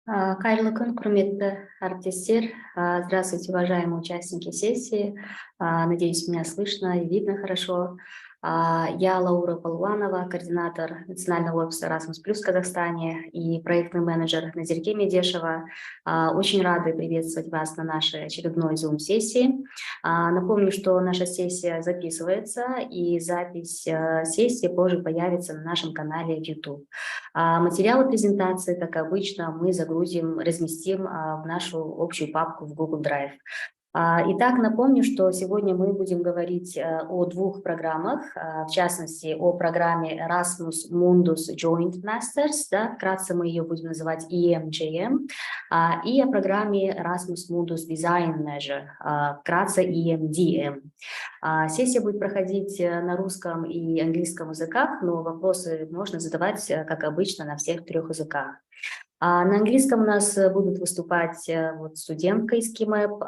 Қайырлы күн, құрметті әріптестер. Здравствуйте, уважаемые участники сессии. Надеюсь, меня слышно и видно хорошо. Я Лаура Полуанова, координатор национального офиса Erasmus+ в Казахстане и проектный менеджер Назерке Медешева. Очень рады приветствовать вас на нашей очередной Zoom-сессии. Напомню, что наша сессия записывается, и запись сессии позже появится на нашем канале в YouTube. Материалы презентации, как обычно, мы разместим в нашу общую папку в Google Drive. Итак, напомню, что сегодня мы будем говорить о двух программах, в частности, о программе Erasmus Mundus Joint Masters, да, вкратце мы ее будем называть EMJM, и о программе Erasmus Mundus Design Measure, вкратце EMDM. Сессия будет проходить на русском и английском языках, но вопросы можно задавать, как обычно, на всех трех языках. На английском у нас будут выступать студентка из КИМЭП,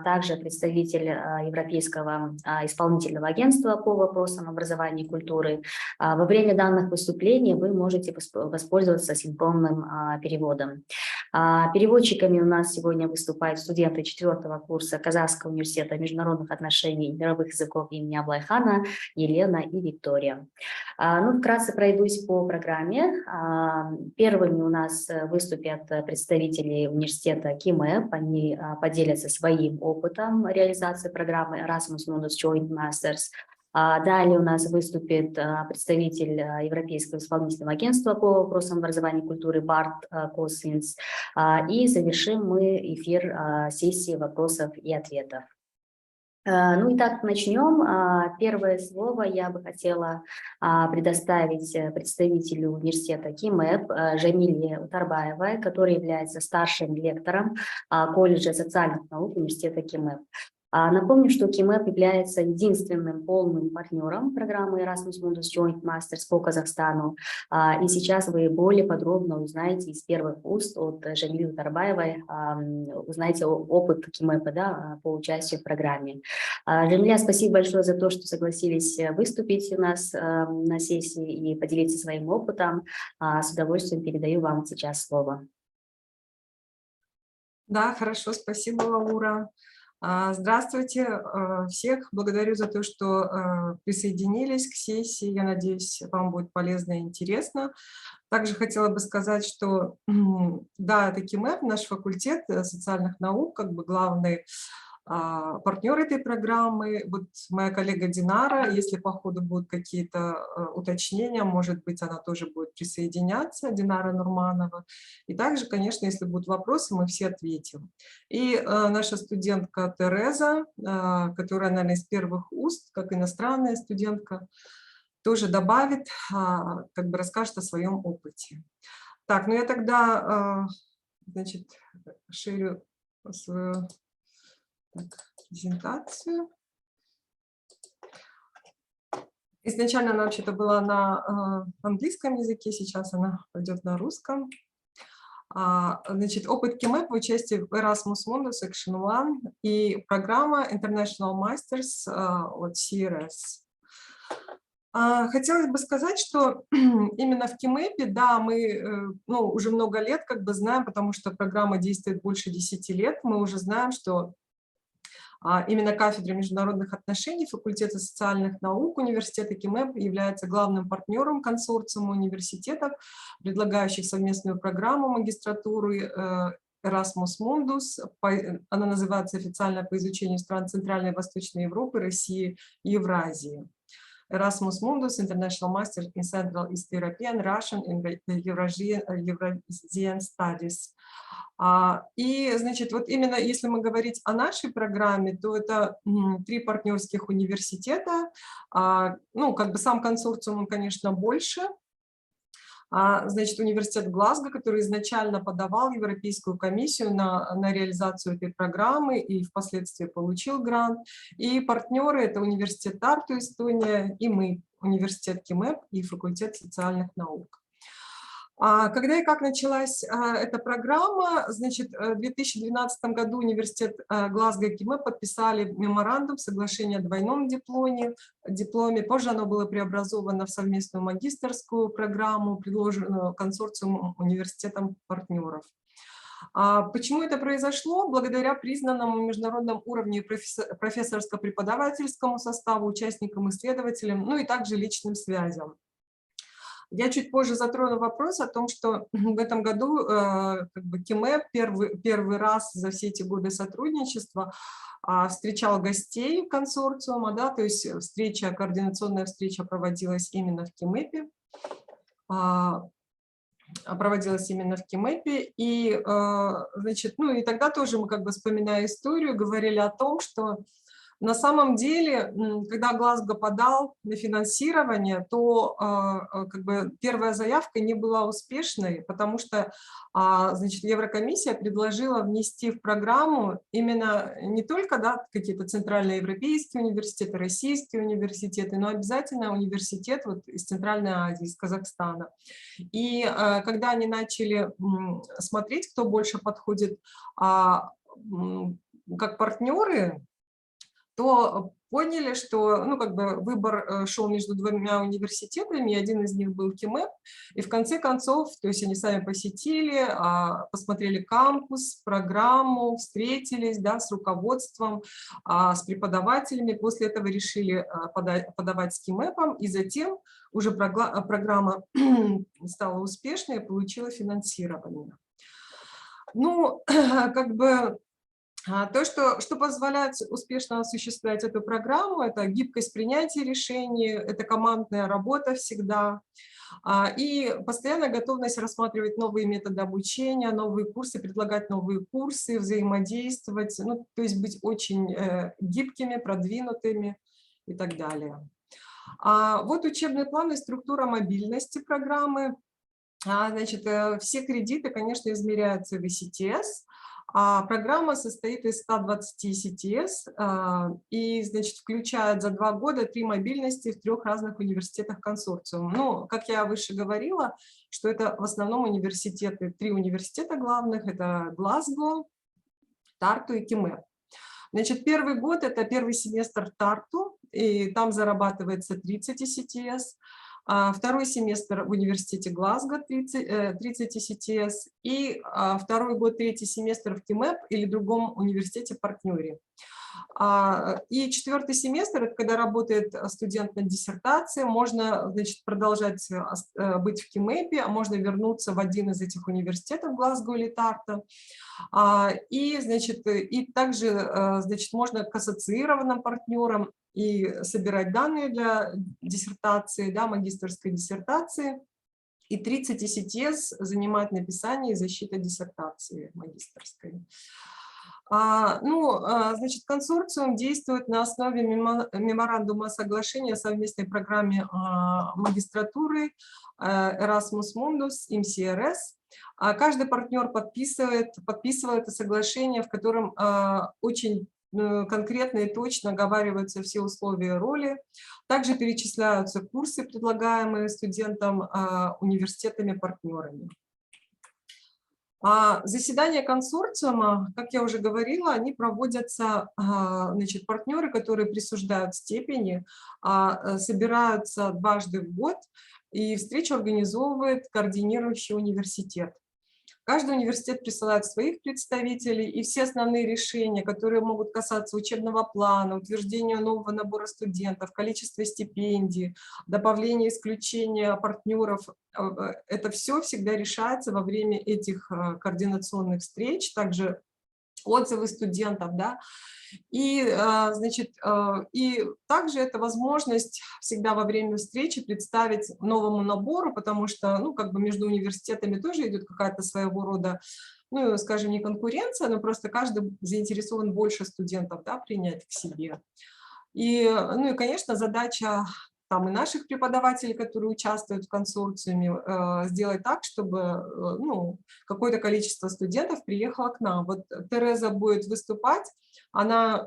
также представитель Европейского исполнительного агентства по вопросам образования и культуры. Во время данных выступлений вы можете воспользоваться синхронным переводом. Переводчиками у нас сегодня выступают студенты 4-го курса Казахского университета международных отношений и мировых языков имени Аблайхана, Елена и Виктория. Вкратце пройдусь по программе. Первыми у нас выступят представители университета КИМЭП. Они поделятся своим опытом реализации программы Erasmus Mundus Joint Masters. Далее у нас выступит представитель Европейского исполнительного агентства по вопросам образования и культуры Bart, Cosyns. И завершим мы эфир сессии вопросов и ответов. Итак, начнем. Первое слово я бы хотела предоставить представителю университета КИМЭП Reilly Утарбаевой, который является старшим лектором колледжа социальных наук университета КИМЭП. Напомню, что КИМЭП является единственным полным партнером программы Erasmus Mundus Joint Masters по Казахстану. И сейчас вы более подробно узнаете из первых уст от Reilly Утарбаевой, узнаете опыт КИМЭПа, да, по участию в программе. Reilly, спасибо большое за то, что согласились выступить у нас на сессии и поделиться своим опытом. С удовольствием передаю вам сейчас слово. Да, хорошо, спасибо, Лаура. Здравствуйте всех, благодарю за то, что присоединились к сессии, я надеюсь, вам будет полезно и интересно. Также хотела бы сказать, что да, это КИМЭП, наш факультет социальных наук, как бы главный партнер этой программы. Вот моя коллега Динара, если по ходу будут какие-то уточнения, может быть, она тоже будет присоединяться, Динара Нурманова. И также, конечно, если будут вопросы, мы все ответим. И наша студентка Teresa, которая, наверное, из первых уст, как иностранная студентка, тоже добавит, как бы расскажет о своем опыте. Так, ну я тогда, значит, шерю свою презентацию. Изначально она вообще-то была на английском языке, сейчас она пойдет на русском. Значит, опыт КИМЭП в участии в Erasmus Mundus Section 1 и программа International Masters от CRS. Хотелось бы сказать, что именно в КИМЭПе, да, мы уже много лет как бы знаем, потому что программа действует больше 10 лет, мы уже знаем, что именно кафедра международных отношений факультета социальных наук университета КИМЭП является главным партнером консорциума университетов, предлагающих совместную программу магистратуры Erasmus Mundus. Она называется официально по изучению стран Центральной и Восточной Европы, России и Евразии. Erasmus Mundus International Master in Central East European, Russian and Eurasian Studies. И, значит, вот именно если мы говорить о нашей программе, то это 3 партнерских университета. Ну, как бы сам консорциум, он, конечно, больше. Значит, университет Глазго, который изначально подавал Европейскую комиссию на реализацию этой программы и впоследствии получил грант. И партнеры – это университет Тарту, Эстония, и мы, университет КИМЭП и факультет социальных наук. Когда и как началась эта программа, значит, в 2012 году университет Глазго и КИМЭП подписали меморандум, соглашение о двойном дипломе. Позже оно было преобразовано в совместную магистерскую программу, предложенную консорциумом университетом партнеров. Почему это произошло? Благодаря признанному международному уровню профессорско-преподавательскому составу, участникам, исследователям, ну и также личным связям. Я чуть позже затрону вопрос о том, что в этом году КИМЭП первый раз за все эти годы сотрудничества встречал гостей консорциума, да, то есть координационная встреча проводилась именно в КИМЭПе. И, значит, ну и тогда тоже мы, как бы вспоминая историю, говорили о том, что на самом деле, когда Глазго подал на финансирование, то как бы первая заявка не была успешной, потому что, значит, Еврокомиссия предложила внести в программу именно не только, да, какие-то центральноевропейские университеты, российские университеты, но обязательно университет вот из Центральной Азии, из Казахстана. И когда они начали смотреть, кто больше подходит как партнеры, то поняли, что, ну, как бы выбор шел между двумя университетами, и один из них был КИМЭП, и в конце концов, то есть они сами посетили, посмотрели кампус, программу, встретились, да, с руководством, с преподавателями, после этого решили подавать с КИМЭПом, и затем уже программа стала успешной и получила финансирование. Ну, как бы... То, что позволяет успешно осуществлять эту программу, это гибкость принятия решений, это командная работа всегда, и постоянная готовность рассматривать новые методы обучения, новые курсы, предлагать новые курсы, взаимодействовать, ну, то есть быть очень гибкими, продвинутыми и так далее. Вот учебный план и структура мобильности программы. Значит, все кредиты, конечно, измеряются в ECTS. Программа состоит из 120 ECTS и, значит, включает за 2 года 3 мобильности в 3 разных университетах консорциума. Ну, как я выше говорила, что это в основном университеты, 3 университета главных, это Глазго, Тарту и КИМЭП. Значит, первый год – это первый семестр Тарту, и там зарабатывается 30 ECTS. Второй семестр в университете Глазго 30 ECTS, и второй год, третий семестр в КИМЭП или другом университете-партнере. И 4-й семестр, это когда работает студент над диссертацией, можно, значит, продолжать быть в КИМЭПе, а можно вернуться в один из этих университетов Глазго или Тарта. И, значит, и также, значит, можно к ассоциированным партнерам и собирать данные для диссертации, да, магистерской диссертации. И 30 ECTS занимает написание и защита диссертации магистерской. Значит, консорциум действует на основе меморандума соглашения о совместной программе магистратуры Erasmus Mundus, MCRS. Каждый партнер подписывает это соглашение, в котором очень конкретно и точно оговариваются все условия роли. Также перечисляются курсы, предлагаемые студентам университетами-партнерами. Заседания консорциума, как я уже говорила, они проводятся, значит, партнеры, которые присуждают степени, собираются дважды в год, и встречу организовывает координирующий университет. Каждый университет присылает своих представителей, и все основные решения, которые могут касаться учебного плана, утверждения нового набора студентов, количества стипендий, добавления, исключения партнеров, это все всегда решается во время этих координационных встреч, также отзывы студентов, да. И, значит, и также это возможность всегда во время встречи представить новому набору, потому что, ну, как бы между университетами тоже идет какая-то своего рода, ну, скажем, не конкуренция, но просто каждый заинтересован больше студентов, да, принять к себе. И, ну, и, конечно, задача там и наших преподавателей, которые участвуют в консорциуме, сделать так, чтобы, ну, какое-то количество студентов приехало к нам. Вот Тереза будет выступать, она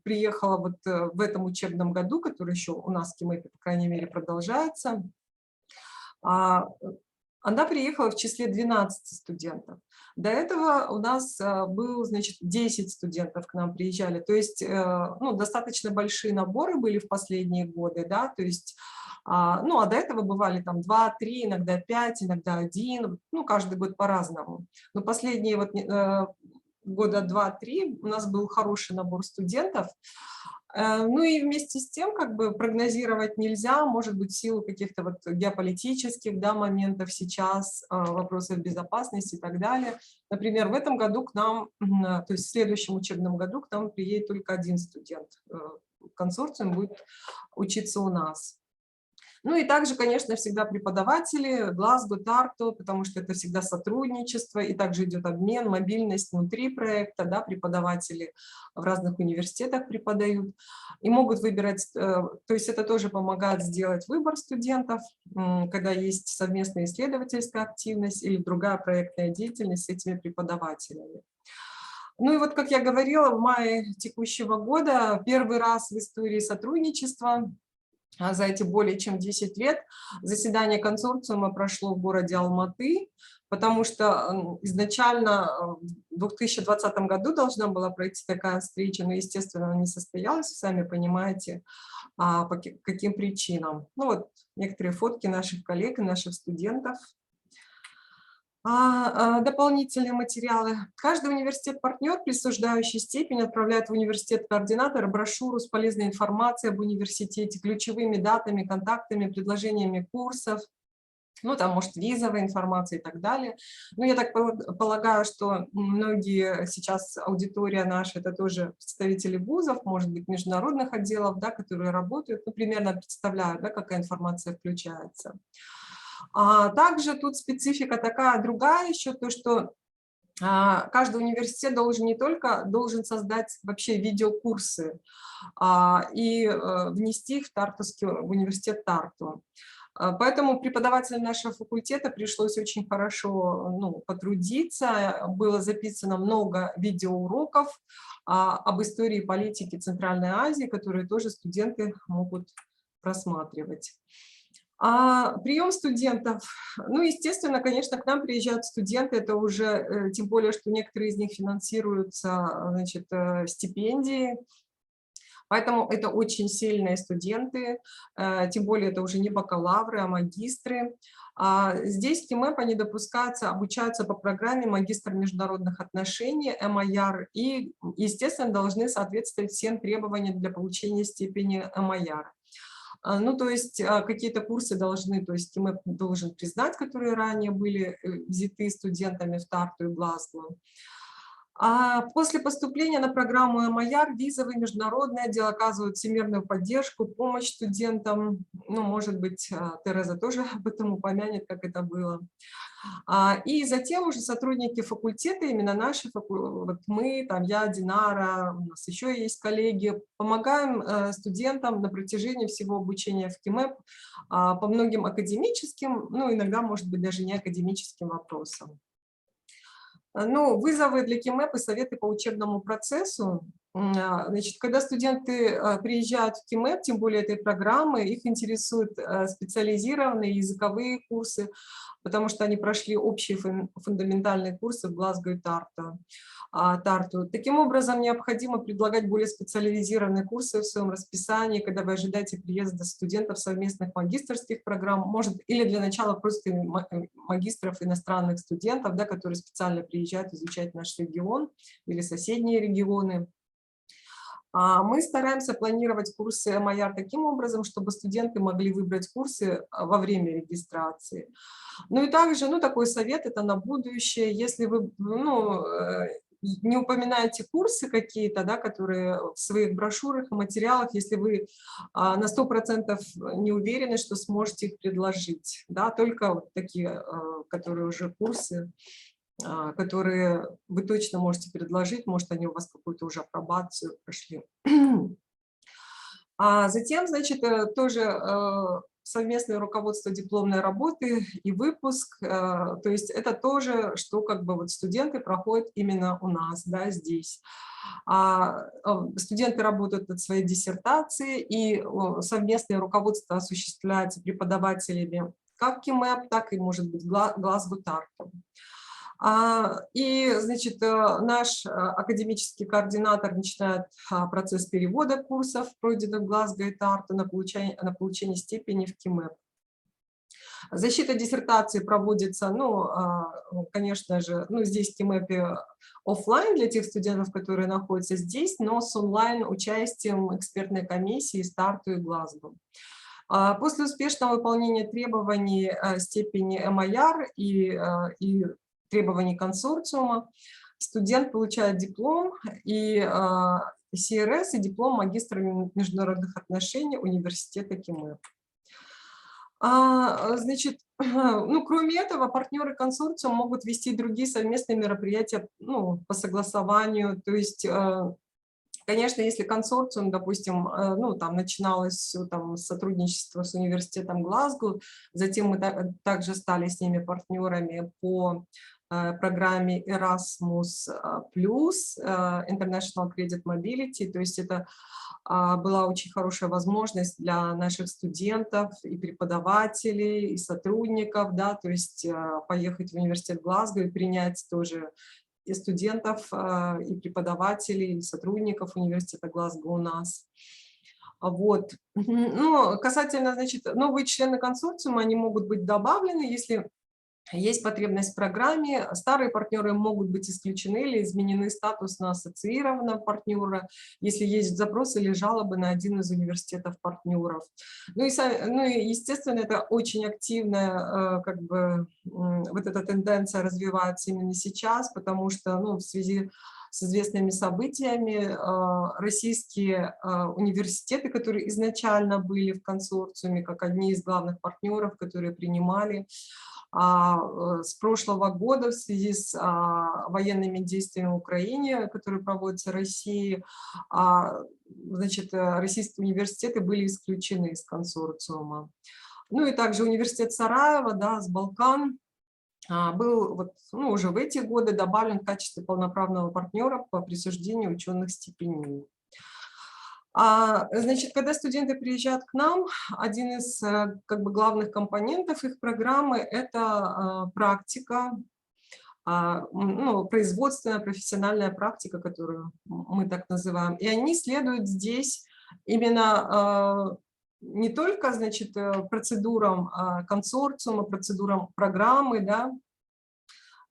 приехала вот в этом учебном году, который еще у нас в КИМЭПе, по крайней мере, продолжается. Она приехала в числе 12 студентов. До этого у нас был, значит, 10 студентов к нам приезжали. То есть, ну, достаточно большие наборы были в последние годы, да, то есть Ну, а до этого бывали там 2, 3, иногда 5, иногда 1, ну, каждый год по-разному. Но последние вот года 2-3 у нас был хороший набор студентов. Ну и вместе с тем, как бы прогнозировать нельзя, может быть, в силу каких-то вот геополитических, да, моментов сейчас, вопросов безопасности и так далее. Например, в этом году к нам, то есть в следующем учебном году к нам приедет только 1 студент. Консорциум будет учиться у нас. Ну и также, конечно, всегда преподаватели, Глазго, Тарту, потому что это всегда сотрудничество, и также идет обмен, мобильность внутри проекта, да, преподаватели в разных университетах преподают и могут выбирать, то есть это тоже помогает сделать выбор студентов, когда есть совместная исследовательская активность или другая проектная деятельность с этими преподавателями. Ну и вот, как я говорила, в мае текущего года первый раз в истории сотрудничества за эти более чем 10 лет заседание консорциума прошло в городе Алматы, потому что изначально в 2020 году должна была пройти такая встреча, но, естественно, она не состоялась, сами понимаете, по каким причинам. Ну вот некоторые фотки наших коллег и наших студентов. Дополнительные материалы. Каждый университет-партнер, присуждающий степень, отправляет в университет-координатора брошюру с полезной информацией об университете, ключевыми датами, контактами, предложениями курсов, ну, там, может, визовая информация и так далее. Ну, я так полагаю, что многие сейчас, аудитория наша, это тоже представители вузов, может быть, международных отделов, да, которые работают, ну, примерно представляют, да, какая информация включается. Также тут специфика такая другая еще, то, что каждый университет должен не только создать вообще видеокурсы и внести их в университет Тарту. Поэтому преподавателям нашего факультета пришлось очень хорошо потрудиться. Было записано много видеоуроков об истории и политике Центральной Азии, которые тоже студенты могут просматривать. Прием студентов. Ну, естественно, конечно, к нам приезжают студенты, это уже, тем более, что некоторые из них финансируются, значит, стипендии, поэтому это очень сильные студенты, тем более это уже не бакалавры, а магистры. Здесь в КИМЭП они допускаются, обучаются по программе магистр международных отношений, МАЯР, и, естественно, должны соответствовать всем требованиям для получения степени МАЯР. Ну, то есть какие-то курсы должны, то есть КИМЭП должен признать, которые ранее были взяты студентами в Тарту и Глазго. После поступления на программу МАЯР визовый международный отдел оказывает всемирную поддержку, помощь студентам. Ну, может быть, Тереза тоже об этом упомянет, как это было. И затем уже сотрудники факультета, именно наши, вот мы, там я, Динара, у нас еще есть коллеги, помогаем студентам на протяжении всего обучения в КИМЭП по многим академическим, ну, иногда, может быть, даже не академическим вопросам. Ну, вызовы для КИМЭП и советы по учебному процессу. Значит, когда студенты приезжают в КИМЭП, тем более этой программы, их интересуют специализированные языковые курсы, потому что они прошли общие фундаментальные курсы в Глазго и Тарту. Таким образом, необходимо предлагать более специализированные курсы в своем расписании, когда вы ожидаете приезда студентов совместных магистерских программ, может, или для начала просто магистров иностранных студентов, да, которые специально приезжают изучать наш регион или соседние регионы. Мы стараемся планировать курсы МАЯР таким образом, чтобы студенты могли выбрать курсы во время регистрации. Ну и также, ну, такой совет, это на будущее, если вы, не упоминаете курсы какие-то, да, которые в своих брошюрах и материалах, если вы на 100% не уверены, что сможете их предложить, да, только вот такие, которые уже курсы, которые вы точно можете предложить, может, они у вас какую-то уже апробацию прошли. Затем, значит, тоже совместное руководство дипломной работы и выпуск, то есть это тоже, что как бы вот студенты проходят именно у нас, да, здесь. Студенты работают над своей диссертацией, и совместное руководство осуществляется преподавателями как КИМЭП, так и, может быть, Глазго Тарту. И, значит, наш академический координатор начинает процесс перевода курсов, пройденных в Глазго и Тарту, на получение степени в КИМЭП. Защита диссертации проводится, ну, конечно же, ну, здесь в КИМЭПе офлайн для тех студентов, которые находятся здесь, но с онлайн участием экспертной комиссии из Тарту и Глазго. После успешного выполнения требований степени МАЯР и требований консорциума студент получает диплом и CRS и диплом магистра международных отношений университета КИМЭП. Значит, ну, кроме этого, партнеры консорциума могут вести другие совместные мероприятия, ну, по согласованию. То есть, конечно, если консорциум, допустим, ну, там начиналось все там сотрудничество с университетом Глазго, затем мы также стали с ними партнерами по программе Erasmus+, International Credit Mobility, то есть это была очень хорошая возможность для наших студентов и преподавателей, и сотрудников, да, то есть поехать в университет Глазго и принять тоже и студентов, и преподавателей, и сотрудников университета Глазго у нас. Вот. Ну, касательно, значит, новые члены консорциума, они могут быть добавлены, если есть потребность в программе, старые партнеры могут быть исключены или изменены статус на ассоциированного партнера, если есть запрос или жалобы на один из университетов партнеров. Ну и естественно, это очень активная, как бы, вот эта тенденция развивается именно сейчас, потому что, ну, в связи с известными событиями российские университеты, которые изначально были в консорциуме, как одни из главных партнеров, которые принимали, с прошлого года в связи с военными действиями в Украине, которые проводятся Россией, значит, российские университеты были исключены из консорциума. Ну и также университет Сараева, да, с Балкан, был вот, ну, уже в эти годы добавлен в качестве полноправного партнера по присуждению ученых степеней. Значит, когда студенты приезжают к нам, один из как бы главных компонентов их программы – это практика, ну, производственная, профессиональная практика, которую мы так называем. И они следуют здесь именно не только, значит, процедурам консорциума, процедурам программы, да,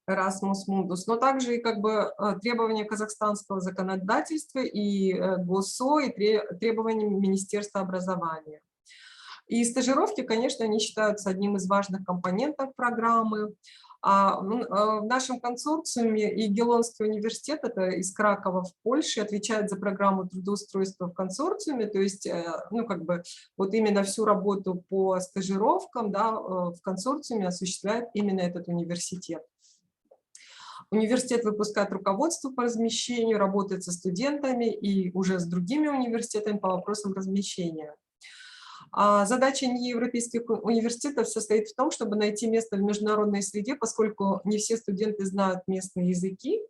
Erasmus Mundus, но также и как бы требования казахстанского законодательства и ГОСО, и требования Министерства образования. И стажировки, конечно, они считаются одним из важных компонентов программы. В нашем консорциуме Ягеллонский университет, это из Кракова в Польше, отвечает за программу трудоустройства в консорциуме, то есть, ну, как бы, вот именно всю работу по стажировкам, да, в консорциуме осуществляет именно этот университет. Университет выпускает руководство по размещению, работает со студентами и уже с другими университетами по вопросам размещения. Задача неевропейских университетов состоит в том, чтобы найти место в международной среде, поскольку не все студенты знают местные языки.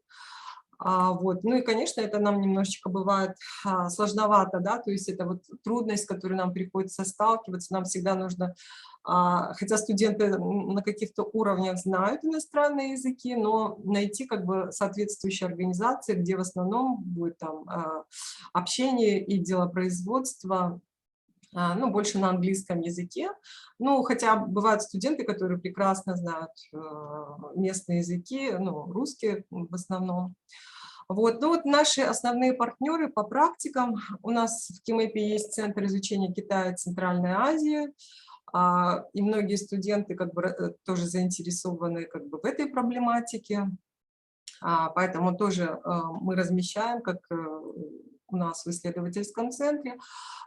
Вот. Ну и, конечно, это нам немножечко бывает сложновато, да, то есть это вот трудность, с которой нам приходится сталкиваться, нам всегда нужно, хотя студенты на каких-то уровнях знают иностранные языки, но найти как бы соответствующие организации, где в основном будет там общение и делопроизводство, ну, больше на английском языке. Ну, хотя бывают студенты, которые прекрасно знают местные языки, ну, русские в основном. Вот. Ну, вот наши основные партнеры по практикам. У нас в КИМЭПе есть Центр изучения Китая и Центральной Азии, и многие студенты как бы тоже заинтересованы как бы в этой проблематике. Поэтому тоже мы размещаем, как у нас в исследовательском центре.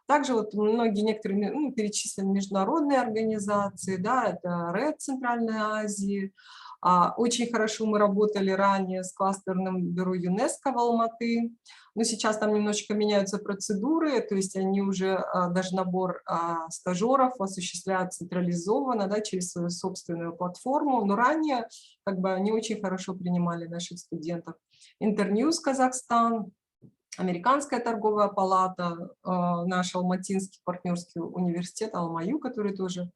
Также вот некоторые, ну, перечислены международные организации, да, это РЭД Центральной Азии. Очень хорошо мы работали ранее с кластерным бюро ЮНЕСКО в Алматы, но сейчас там немножечко меняются процедуры, то есть они уже даже набор стажеров осуществляют централизованно, да, через свою собственную платформу, но ранее как бы они очень хорошо принимали наших студентов. Интерньюз Казахстан, Американская торговая палата, наш Алматинский партнерский университет Алмаю, который тоже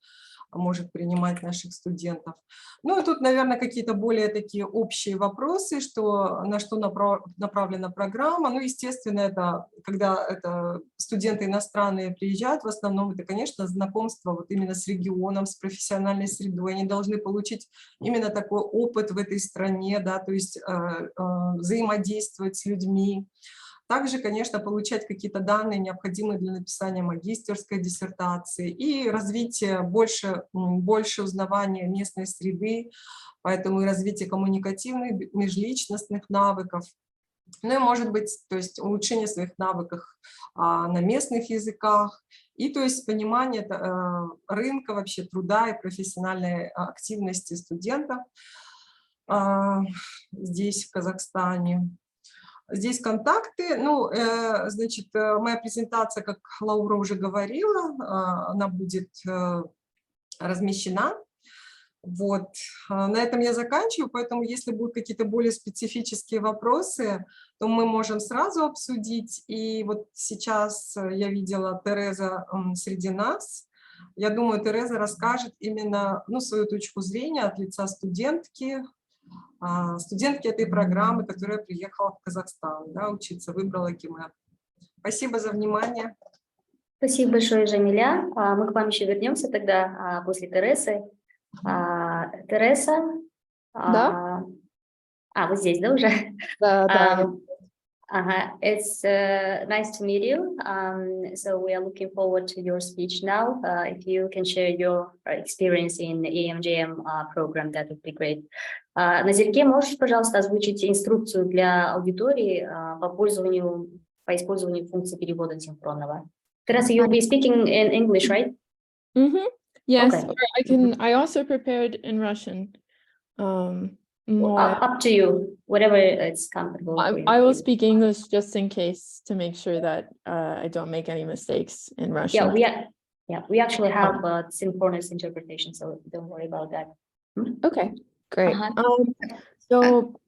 может принимать наших студентов. Ну и тут, наверное, какие-то более такие общие вопросы, на что направлена программа. Ну, естественно, это когда это студенты иностранные приезжают, в основном это, конечно, знакомство вот именно с регионом, с профессиональной средой. Они должны получить именно такой опыт в этой стране, да, то есть взаимодействовать с людьми. Также, конечно, получать какие-то данные, необходимые для написания магистерской диссертации и развитие, больше узнавания местной среды, поэтому и развитие коммуникативных, межличностных навыков. Ну и, может быть, то есть улучшение своих навыков на местных языках, и то есть понимание рынка вообще труда и профессиональной активности студентов здесь, в Казахстане. Здесь контакты, ну, значит, моя презентация, как Лаура уже говорила, она будет размещена. Вот, на этом я заканчиваю, поэтому если будут какие-то более специфические вопросы, то мы можем сразу обсудить. И вот сейчас я видела Тереза среди нас. Я думаю, Тереза расскажет именно, ну, свою точку зрения от лица студентки этой программы, которая приехала в Казахстан, да, учиться, выбрала КИМЭП. Спасибо за внимание. Спасибо большое, Жамиля. Мы к вам еще вернемся тогда после Тересы. Тереса? Да? Вы здесь, да, уже? Да. It's nice to meet you. So we are looking forward to your speech now. If you can share your experience in the EMJM program, that would be great. Назирке, можешь, пожалуйста, озвучить инструкцию для аудитории по использованию функции перевода синхронного? Teresa, you'll be speaking in English, right? Yes, Okay. or I also prepared in Russian. Up to you, whatever it's comfortable for you. I will speak English just in case to make sure that I don't make any mistakes in Russian. We actually have synchronous interpretation, so don't worry about that. Okay, great. So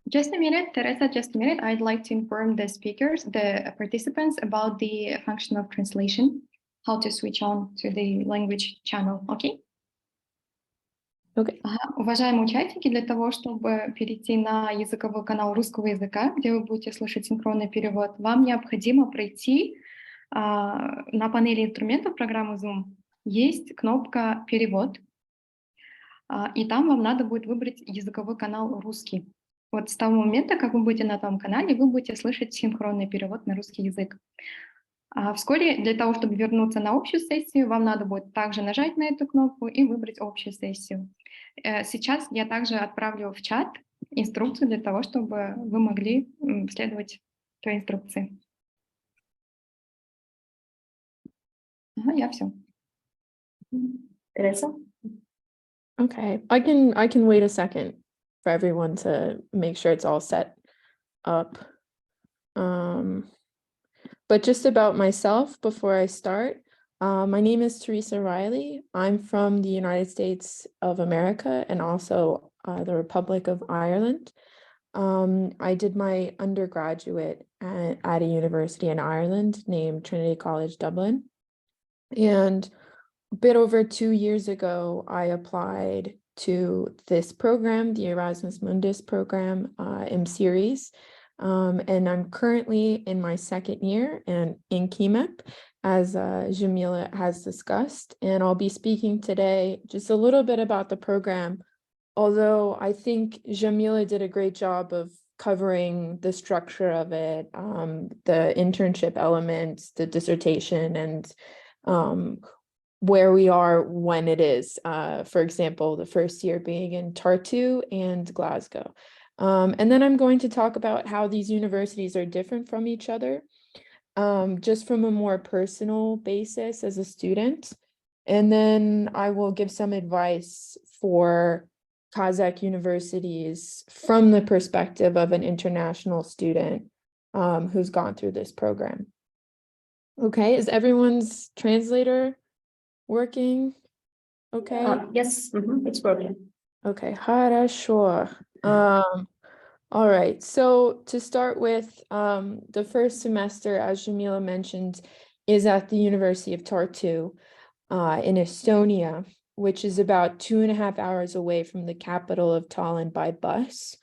just a minute, Teresa, just a minute. I'd like to inform the speakers, the participants about the function of translation, how to switch on to the language channel, okay? Okay. Уважаемые участники, для того, чтобы перейти на языковой канал русского языка, где вы будете слышать синхронный перевод, вам необходимо пройти на панели инструментов программы Zoom. Есть кнопка «Перевод», и там вам надо будет выбрать языковой канал «Русский». Вот с того момента, как вы будете на том канале, вы будете слышать синхронный перевод на русский язык. Вскоре для того, чтобы вернуться на общую сессию, вам надо будет также нажать на эту кнопку и выбрать общую сессию. Сейчас я также отправлю в чат инструкцию для того, чтобы вы могли следовать той инструкции. Я все. Teresa? Okay, I can wait a second for everyone to make sure it's all set up. But just about myself before I start, my name is Teresa Reilly. I'm from the United States of America and also the Republic of Ireland. I did my undergraduate at a university in Ireland named Trinity College Dublin. And a bit over 2 years ago, I applied to this program, the Erasmus Mundus program in series. And I'm currently in my second year and in KIMEP, as Jamila has discussed. And I'll be speaking today just a little bit about the program, although I think Jamila did a great job of covering the structure of it, the internship elements, the dissertation, and where we are when it is, for example, the first year being in Tartu and Glasgow. And then I'm going to talk about how these universities are different from each other, just from a more personal basis as a student. And then I will give some advice for Kazakh universities from the perspective of an international student who's gone through this program. Okay, is everyone's translator working? Okay. Yes, it's working. Okay, хорошо. All right, so to start with, the first semester, as Jamila mentioned, is at the University of Tartu in Estonia. which is about 2.5 hours away from the capital of Tallinn by bus.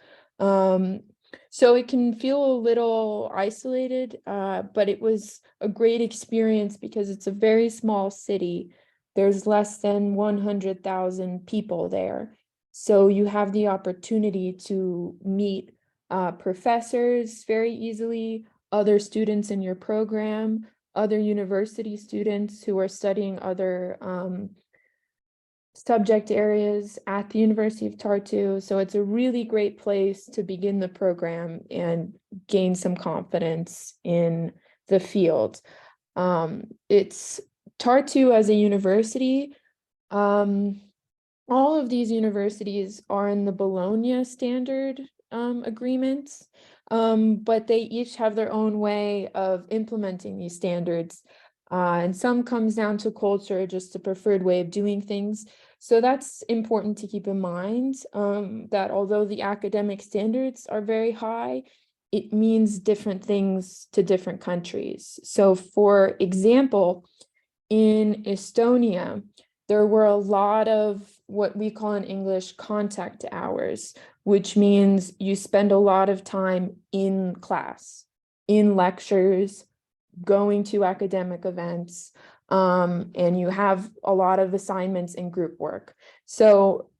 So it can feel a little isolated, but it was a great experience because it's a very small city. There's less than 100,000 people there. So you have the opportunity to meet professors very easily, other students in your program, other university students who are studying other subject areas at the University of Tartu. So it's a really great place to begin the program and gain some confidence in the field. It's Tartu as a university. All of these universities are in the Bologna standard agreements, but they each have their own way of implementing these standards. And some comes down to culture, just a preferred way of doing things. So that's important to keep in mind, that although the academic standards are very high, it means different things to different countries. So for example, in Estonia, there were a lot of what we call in English contact hours, which means you spend a lot of time in class, in lectures, going to academic events, and you have a lot of assignments and group work. So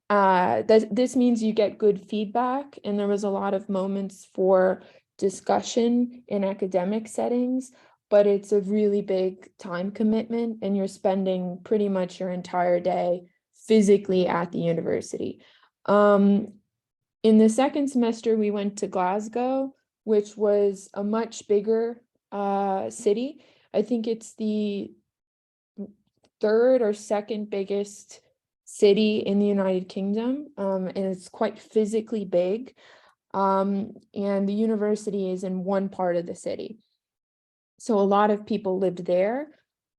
this means you get good feedback, and there was a lot of moments for discussion in academic settings, but it's a really big time commitment, and you're spending pretty much your entire day physically at the university. In the second semester, we went to Glasgow, which was a much bigger city. I think it's the third or second biggest city in the United Kingdom, and it's quite physically big. And the university is in one part of the city. So a lot of people lived there.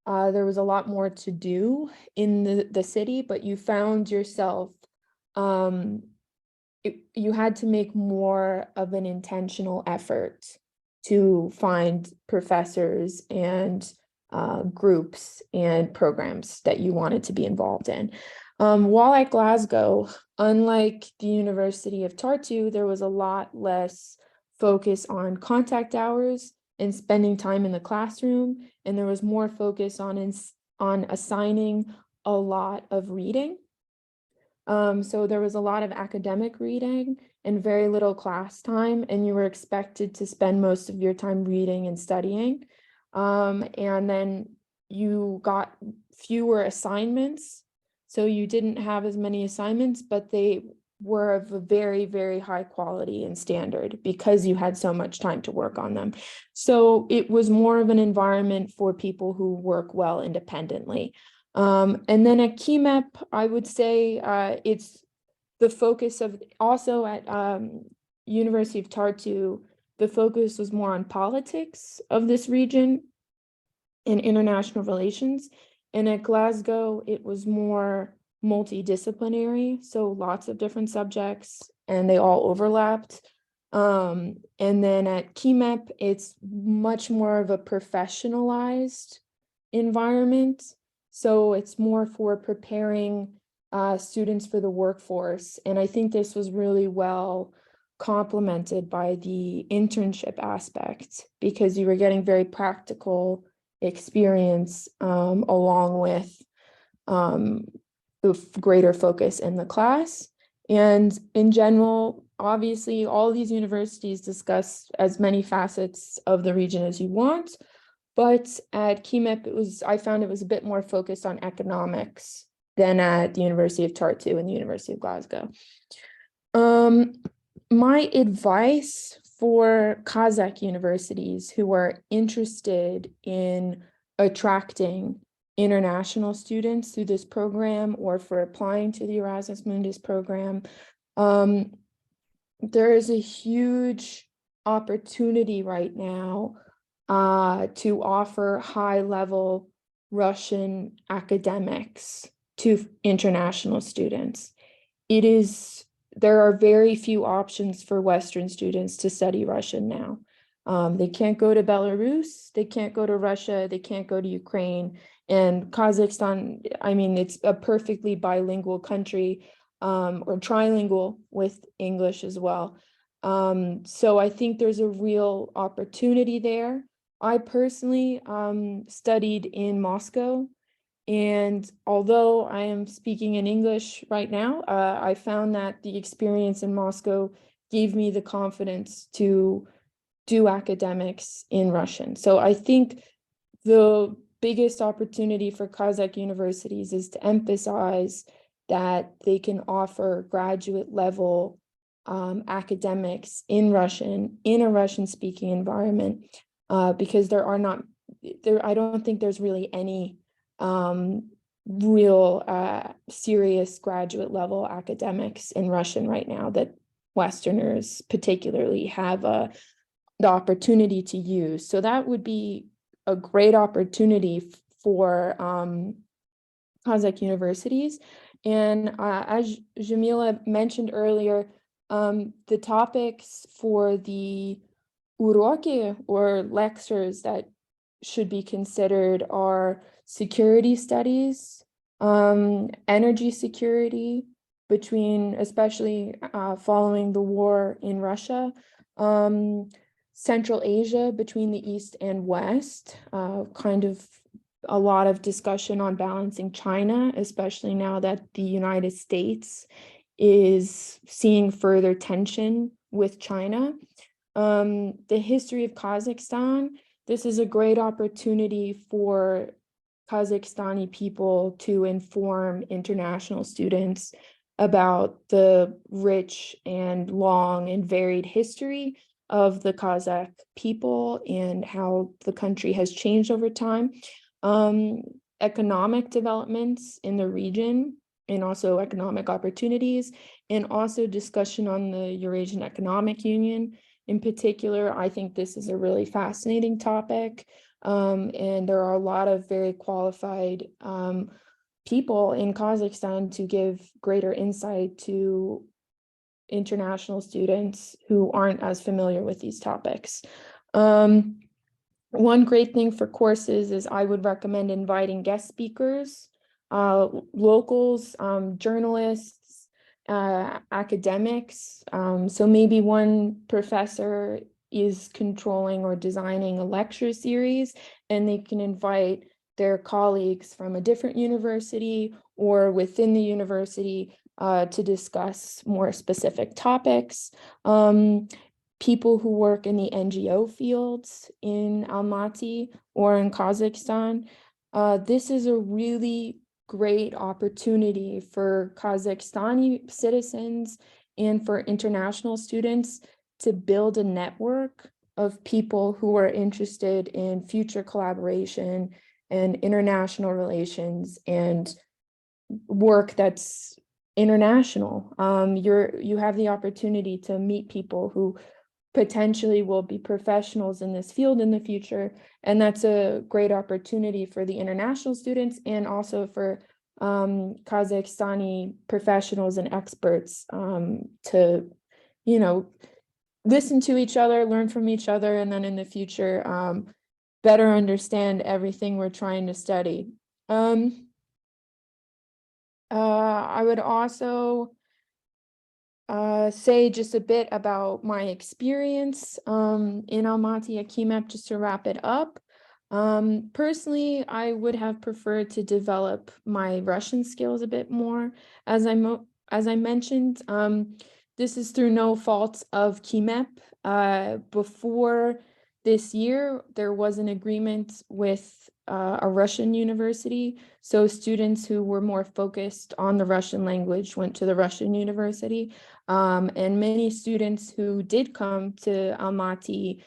There was a lot more to do in the city, but you found yourself, you had to make more of an intentional effort to find professors and groups and programs that you wanted to be involved in. While at Glasgow, unlike the University of Tartu, there was a lot less focus on contact hours and spending time in the classroom, and there was more focus on assigning a lot of reading. So there was a lot of academic reading and very little class time, and you were expected to spend most of your time reading and studying. And then you got fewer assignments, so you didn't have as many assignments, but they were of a very, very high quality and standard because you had so much time to work on them. So it was more of an environment for people who work well independently. And then at KIMEP, I would say it's the focus of, also at University of Tartu, the focus was more on politics of this region and international relations. And at Glasgow, it was more multidisciplinary, so lots of different subjects, and they all overlapped. And then at KIMEP, it's much more of a professionalized environment. So it's more for preparing students for the workforce. And I think this was really well complemented by the internship aspect, because you were getting very practical experience along with the greater focus in the class. And in general, obviously, all these universities discuss as many facets of the region as you want. But at KIMEP, I found it was a bit more focused on economics than at the University of Tartu and the University of Glasgow. My advice for Kazakh universities who are interested in attracting international students through this program, or for applying to the Erasmus Mundus program, there is a huge opportunity right now to offer high-level Russian academics to international students. There are very few options for Western students to study Russian now. They can't go to Belarus, they can't go to Russia, they can't go to Ukraine. And Kazakhstan, I mean, it's a perfectly bilingual country, or trilingual with English as well. So I think there's a real opportunity there. I personally studied in Moscow, and although I am speaking in English right now, I found that the experience in Moscow gave me the confidence to do academics in Russian. So I think the biggest opportunity for Kazakh universities is to emphasize that they can offer graduate level academics in Russian, in a Russian speaking environment, because I don't think there's really any real serious graduate level academics in Russian right now that Westerners particularly have the opportunity to use. So that would be a great opportunity for Kazakh universities. And as Jamila mentioned earlier, the topics for the uroki or lectures that should be considered are security studies, energy security between, especially following the war in Russia, Central Asia between the East and West, kind of a lot of discussion on balancing China, especially now that the United States is seeing further tension with China. The history of Kazakhstan, this is a great opportunity for Kazakhstani people to inform international students about the rich and long and varied history of the Kazakh people and how the country has changed over time. Economic developments in the region and also economic opportunities, and also discussion on the Eurasian Economic Union. In particular, I think this is a really fascinating topic, and there are a lot of very qualified people in Kazakhstan to give greater insight to international students who aren't as familiar with these topics. One great thing for courses is I would recommend inviting guest speakers, locals, journalists, academics. So maybe one professor is controlling or designing a lecture series, and they can invite their colleagues from a different university or within the university to discuss more specific topics. People who work in the NGO fields in Almaty or in Kazakhstan. This is a really great opportunity for Kazakhstani citizens and for international students to build a network of people who are interested in future collaboration and international relations and work that's international. You have the opportunity to meet people who potentially will be professionals in this field in the future. And that's a great opportunity for the international students and also for Kazakhstani professionals and experts to, listen to each other, learn from each other, and then in the future, better understand everything we're trying to study. I would also say just a bit about my experience in Almaty at KIMEP, just to wrap it up. Personally, I would have preferred to develop my Russian skills a bit more. As I mentioned, this is through no fault of KIMEP. Before this year, there was an agreement with a Russian university. So students who were more focused on the Russian language went to the Russian university. And many students who did come to Almaty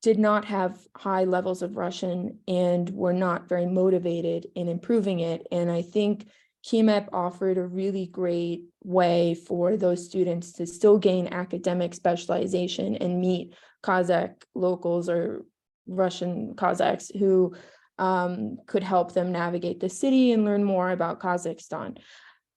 did not have high levels of Russian and were not very motivated in improving it. And I think KIMEP offered a really great way for those students to still gain academic specialization and meet Kazakh locals or Russian Kazakhs who could help them navigate the city and learn more about Kazakhstan.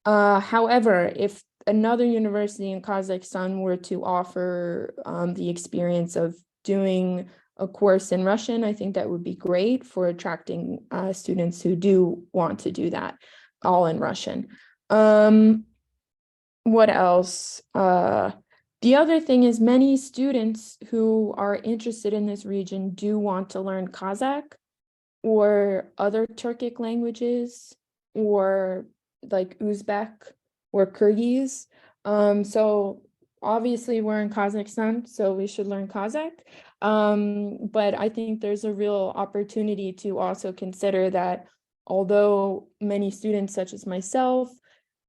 However, if another university in Kazakhstan were to offer the experience of doing a course in Russian, I think that would be great for attracting students who do want to do that all in Russian. What else? The other thing is many students who are interested in this region do want to learn Kazakh or other Turkic languages or like Uzbek or Kyrgyz. So obviously we're in Kazakhstan, so we should learn Kazakh. But I think there's a real opportunity to also consider that although many students such as myself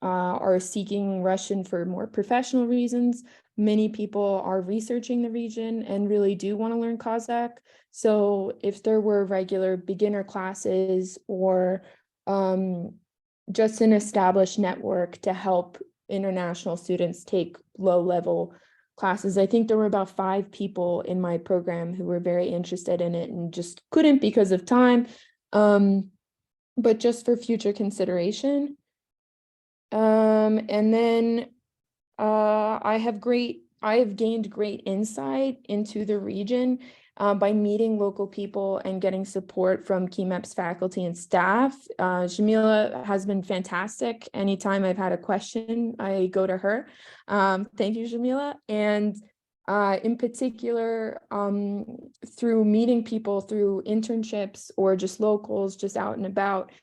are seeking Russian for more professional reasons, many people are researching the region and really do want to learn Kazakh. So if there were regular beginner classes or just an established network to help international students take low-level classes. I think there were about 5 people in my program who were very interested in it and just couldn't because of time, but just for future consideration. And then I have gained great insight into the region by meeting local people and getting support from KIMEP's faculty and staff. Jamila has been fantastic. Anytime I've had a question, I go to her. Thank you, Jamila. And in particular, through meeting people through internships or just locals, just out and about,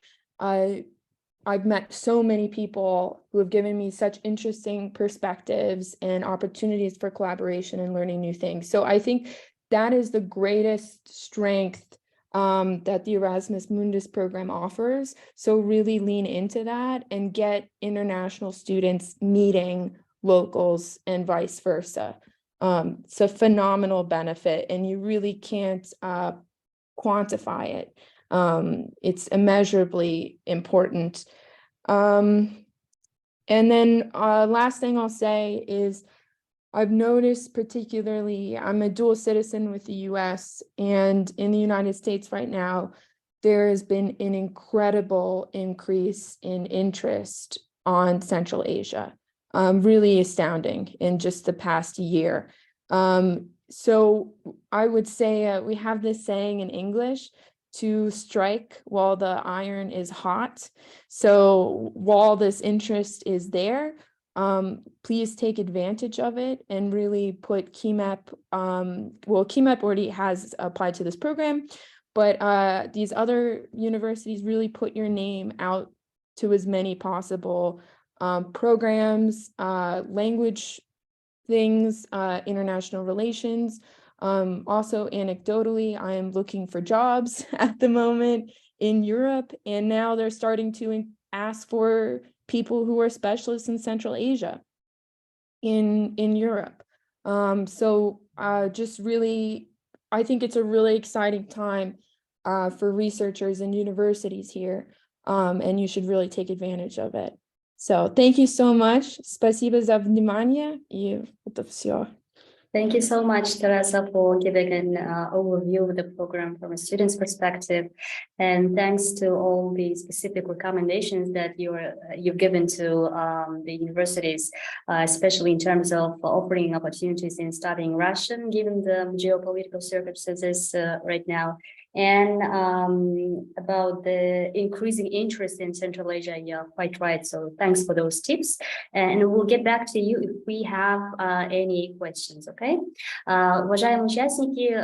I've met so many people who have given me such interesting perspectives and opportunities for collaboration and learning new things. So I think that is the greatest strength that the Erasmus Mundus program offers. So really lean into that and get international students meeting locals and vice versa. It's a phenomenal benefit and you really can't quantify it. It's immeasurably important. And then last thing I'll say is I've noticed particularly, I'm a dual citizen with the US, and in the United States right now, there has been an incredible increase in interest on Central Asia, really astounding in just the past year. So I would say we have this saying in English, to strike while the iron is hot. So while this interest is there, please take advantage of it and really put KIMEP, well, KIMEP already has applied to this program, but these other universities really put your name out to as many possible programs, language things, international relations. Also anecdotally, I am looking for jobs at the moment in Europe, and now they're starting to ask for people who are specialists in Central Asia in Europe. So just really, I think it's a really exciting time for researchers and universities here, and you should really take advantage of it. So thank you so much. Спасибо за внимание. И это все. Thank you so much, Teresa, for giving an overview of the program from a student's perspective. And thanks to all the specific recommendations that you've given to the universities, especially in terms of offering opportunities in studying Russian, given the geopolitical circumstances right now. And about the increasing interest in Central Asia, you're quite right. So thanks for those tips. And we'll get back to you if we have any questions, okay? Уважаемые участники,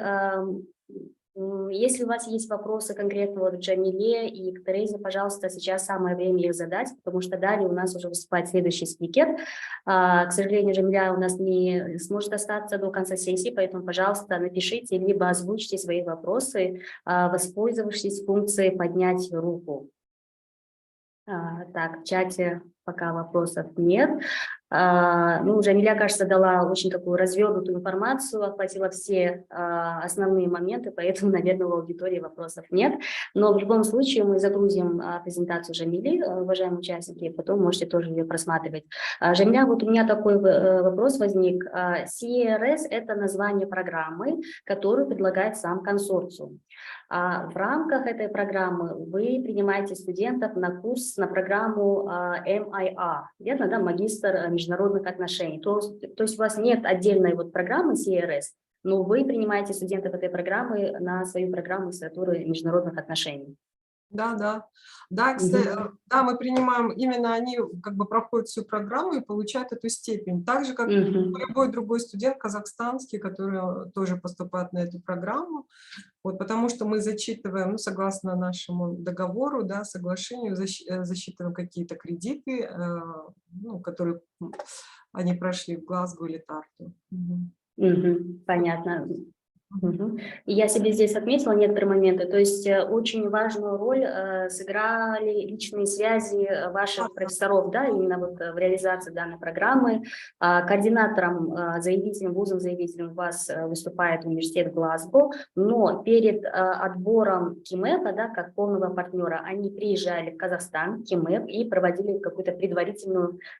если у вас есть вопросы конкретно вот к Джамиле и к Терезе, пожалуйста, сейчас самое время их задать, потому что далее у нас уже выступает следующий спикер. К сожалению, Джамиля у нас не сможет остаться до конца сессии, поэтому, пожалуйста, напишите, либо озвучьте свои вопросы, воспользовавшись функцией «Поднять руку». Так, в чате пока вопросов нет. Ну, Джамиля, кажется, дала очень такую развернутую информацию, охватила все основные моменты, поэтому, наверное, у аудитории вопросов нет. Но в любом случае мы загрузим презентацию Джамили, уважаемые участники, и потом можете тоже ее просматривать. Джамиля, вот у меня такой вопрос возник. CERS – это название программы, которую предлагает сам консорциум. В рамках этой программы вы принимаете студентов на курс, на программу MIA, верно, да, магистр международных отношений. То есть у вас нет отдельной вот программы CERS, но вы принимаете студентов этой программы на свою программу магистратуры международных отношений. Да, кстати, да, мы принимаем, именно они как бы проходят всю программу и получают эту степень. Так же, как любой другой студент казахстанский, который тоже поступает на эту программу. Вот, потому что мы зачитываем, ну, согласно нашему договору, да, соглашению, засчитываем какие-то кредиты, ну, которые они прошли в Глазго или Тарту. Понятно. И я себе здесь отметила некоторые моменты, то есть очень важную роль сыграли личные связи ваших профессоров, да, именно вот в реализации данной программы. Координатором, заявителем, вузом-заявителем у вас выступает университет Глазго, но перед отбором КИМЭПа, да, как полного партнера, они приезжали в Казахстан, КИМЭП, и проводили какую-то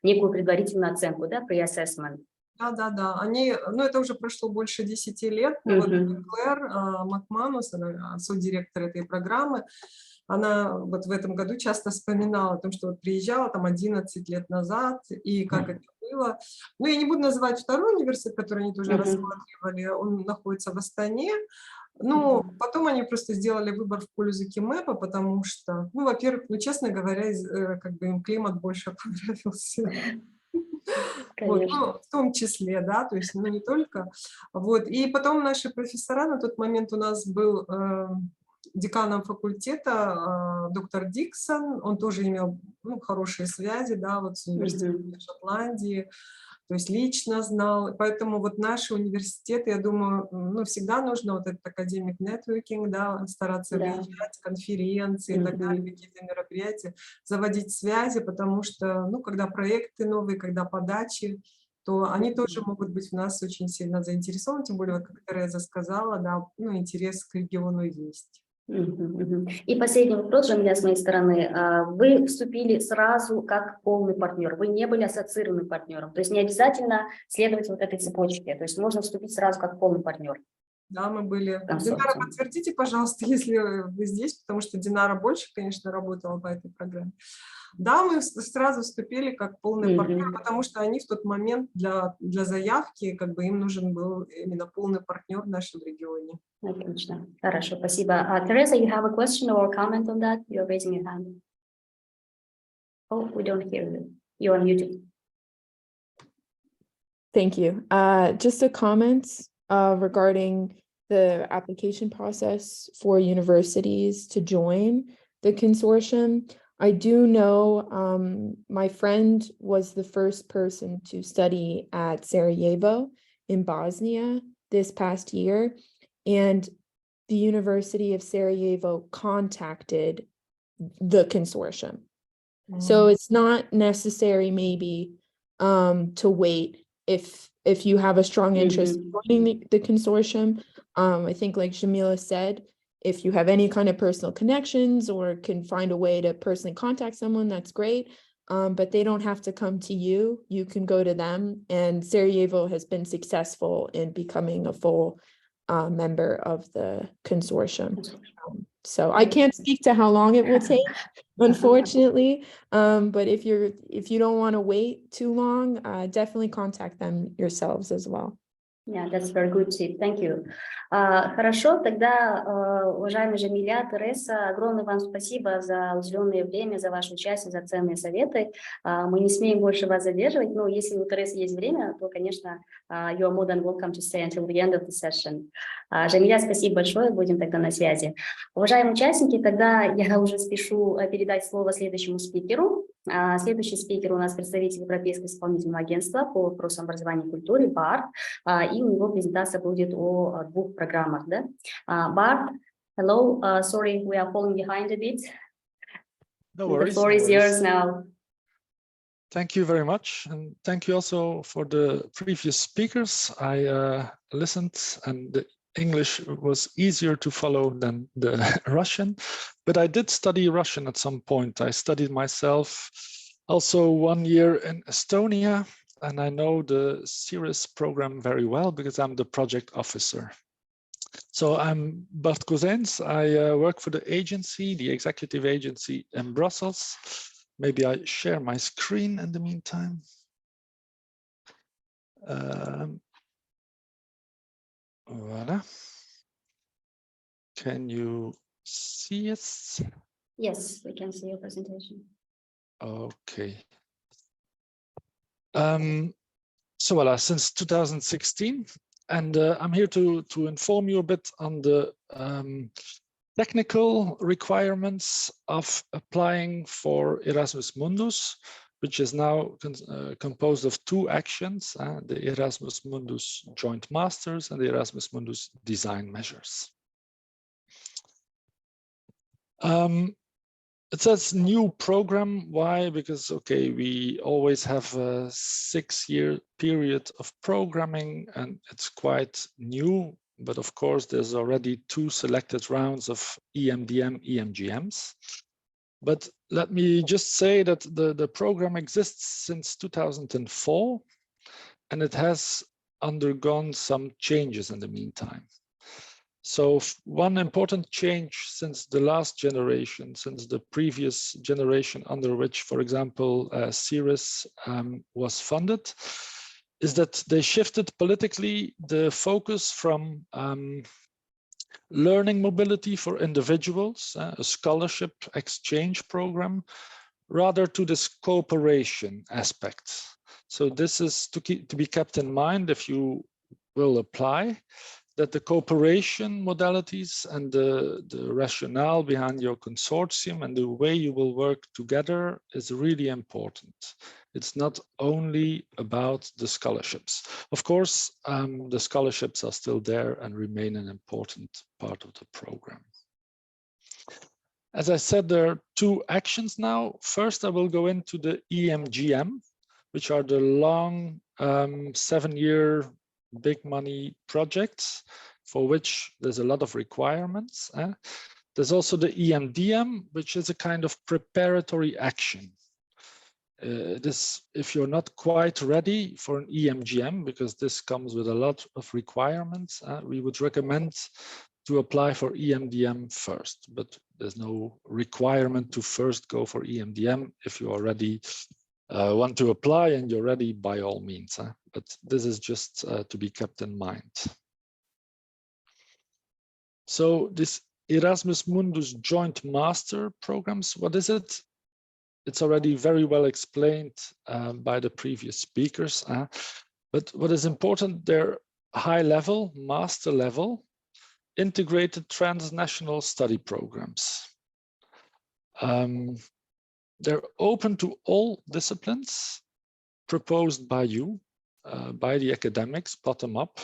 некую предварительную оценку, да, pre-assessment. Да. Они, ну, это уже прошло больше 10 лет. Но вот Клэр Макманус, она содиректор этой программы, она вот в этом году часто вспоминала о том, что вот приезжала там 11 лет назад, и как это было. Ну, я не буду называть второй университет, который они тоже рассматривали, он находится в Астане. Ну, потом они просто сделали выбор в пользу КИМЭПа, потому что, ну, во-первых, ну, честно говоря, как бы им климат больше понравился. Вот, ну, в том числе, да, то есть, ну, не только. Вот, и потом наши профессора, на тот момент у нас был деканом факультета доктор Диксон, он тоже имел, ну, хорошие связи, да, вот с университетом Шотландии, то есть лично знал, поэтому вот наши университеты, я думаю, ну, всегда нужно вот этот академик нетворкинг, да, стараться выезжать, конференции и так далее, какие-то мероприятия, заводить связи, потому что, ну, когда проекты новые, когда подачи, то они тоже могут быть в нас очень сильно заинтересованы, тем более, вот, как Тереза сказала, да, ну, интерес к региону есть. И последний вопрос же у меня с моей стороны. Вы вступили сразу как полный партнер, вы не были ассоциированным партнером, то есть не обязательно следовать вот этой цепочке, то есть можно вступить сразу как полный партнер. Да, мы были. Динара, подтвердите, пожалуйста, если вы здесь, потому что Динара больше, конечно, работала по этой программе. Да, мы сразу вступили как полный партнер, потому что они в тот момент для заявки, как бы им нужен был именно полный партнер в нашем регионе. Отлично. Хорошо, спасибо. Teresa, you have a question or comment on that? You're raising your hand. Oh, we don't hear you. You're unmuted. Thank you. Just a comment regarding the application process for universities to join the consortium. I do know my friend was the first person to study at Sarajevo in Bosnia this past year, and the University of Sarajevo contacted the consortium. So it's not necessary maybe to wait if you have a strong interest in joining the consortium. I think like Jamila said, if you have any kind of personal connections or can find a way to personally contact someone, that's great. But they don't have to come to you. You can go to them. And Sarajevo has been successful in becoming a full member of the consortium. So I can't speak to how long it will take, unfortunately. But if you don't want to wait too long, definitely contact them yourselves as well. Yeah, that's very good tip. Thank you. Хорошо, тогда, уважаемые Жамиля, Тереса, огромное вам спасибо за уделенное время, за ваше участие, за ценные советы. Мы не смеем больше вас задерживать, но если у Тересы есть время, то, конечно, you are more than welcome to stay until the end of the session. Жамиля, спасибо большое, будем тогда на связи. Уважаемые участники, тогда я уже спешу передать слово следующему спикеру. Следующий спикер у нас представитель Европейского исполнительного агентства по вопросам образования и культуры, Bart, и у него презентация будет о двух программах. Да? Bart, hello, sorry, we are falling behind a bit. No worries. The floor is yours now. Thank you very much, and thank you also for the previous speakers. I listened, and the English was easier to follow than the Russian, but I did study Russian at some point. I studied myself also 1 year in Estonia, and I know the CIRIS program very well because I'm the project officer. So I'm Bart Cosyns. I work for the agency, the executive agency in Brussels. Maybe I share my screen in the meantime. Voilà. Can you see it? Yes, we can see your presentation. Okay. So voilà, since 2016, and I'm here to inform you a bit on the technical requirements of applying for Erasmus Mundus, which is now composed of two actions, the Erasmus Mundus Joint Masters and the Erasmus Mundus Design Measures. It says new program. Why? Because, okay, we always have a 6-year period of programming and it's quite new, but of course there's already 2 selected rounds of EMDM, EMJMs. But let me just say that the program exists since 2004 and it has undergone some changes in the meantime. So one important change since the last generation, since the previous generation under which, for example, CERES was funded, is that they shifted politically the focus from learning mobility for individuals, a scholarship exchange program, rather to this cooperation aspect. So this is to be kept in mind if you will apply, that the cooperation modalities and the rationale behind your consortium and the way you will work together is really important. It's not only about the scholarships. Of course, the scholarships are still there and remain an important part of the program. As I said, there are 2 actions now. First, I will go into the EMGM, which are the long 7-year big money projects for which there's a lot of requirements. There's also the EMDM, which is a kind of preparatory action. If you're not quite ready for an EMGM, because this comes with a lot of requirements, we would recommend to apply for EMDM first, but there's no requirement to first go for EMDM. If you already want to apply and you're ready, by all means, but this is just to be kept in mind. So this Erasmus Mundus Joint Master programs, what is it? It's already very well explained by the previous speakers, but what is important, they're high level, master level, integrated transnational study programs. They're open to all disciplines proposed by you, by the academics, bottom up.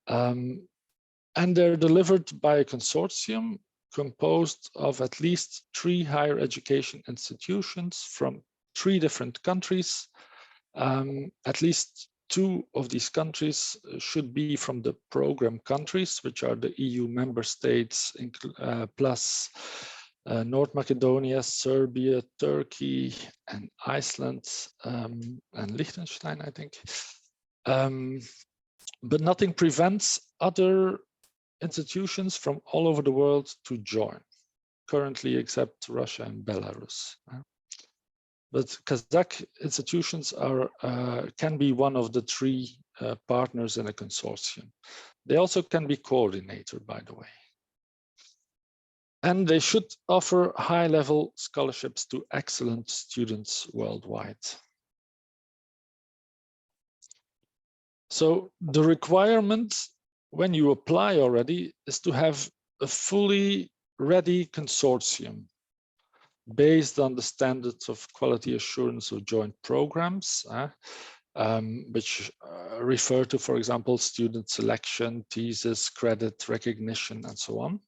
And they're delivered by a consortium composed of at least 3 higher education institutions from 3 different countries. At least 2 of these countries should be from the program countries, which are the EU member states, plus North Macedonia, Serbia, Turkey, and Iceland, and Liechtenstein, I think. But nothing prevents other institutions from all over the world to join, currently except Russia and Belarus. But Kazakh institutions are can be one of the 3 partners in a consortium. They also can be coordinator, by the way. And they should offer high-level scholarships to excellent students worldwide. So the requirement when you apply already is to have a fully ready consortium based on the standards of quality assurance of joint programs, which refer to, for example, student selection, thesis, credit recognition, and so on.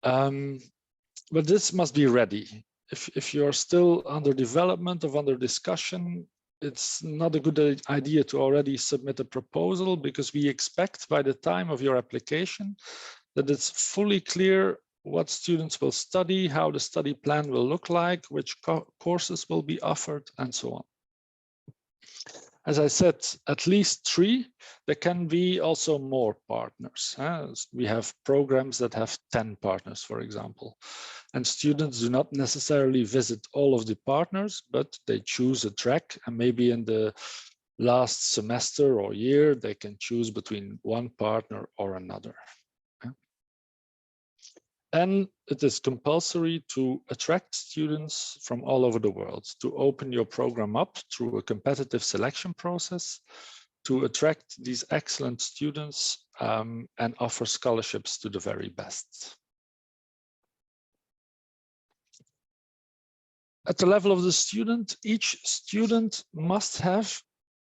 But this must be ready. If you're still under development or under discussion, it's not a good idea to already submit a proposal, because we expect by the time of your application that it's fully clear what students will study, how the study plan will look like, which courses will be offered, and so on. As I said, at least 3. There can be also more partners. We have programs that have 10 partners, for example. And students do not necessarily visit all of the partners, but they choose a track, and maybe in the last semester or year, they can choose between one partner or another. And it is compulsory to attract students from all over the world, to open your program up through a competitive selection process, to attract these excellent students and offer scholarships to the very best. At the level of the student, each student must have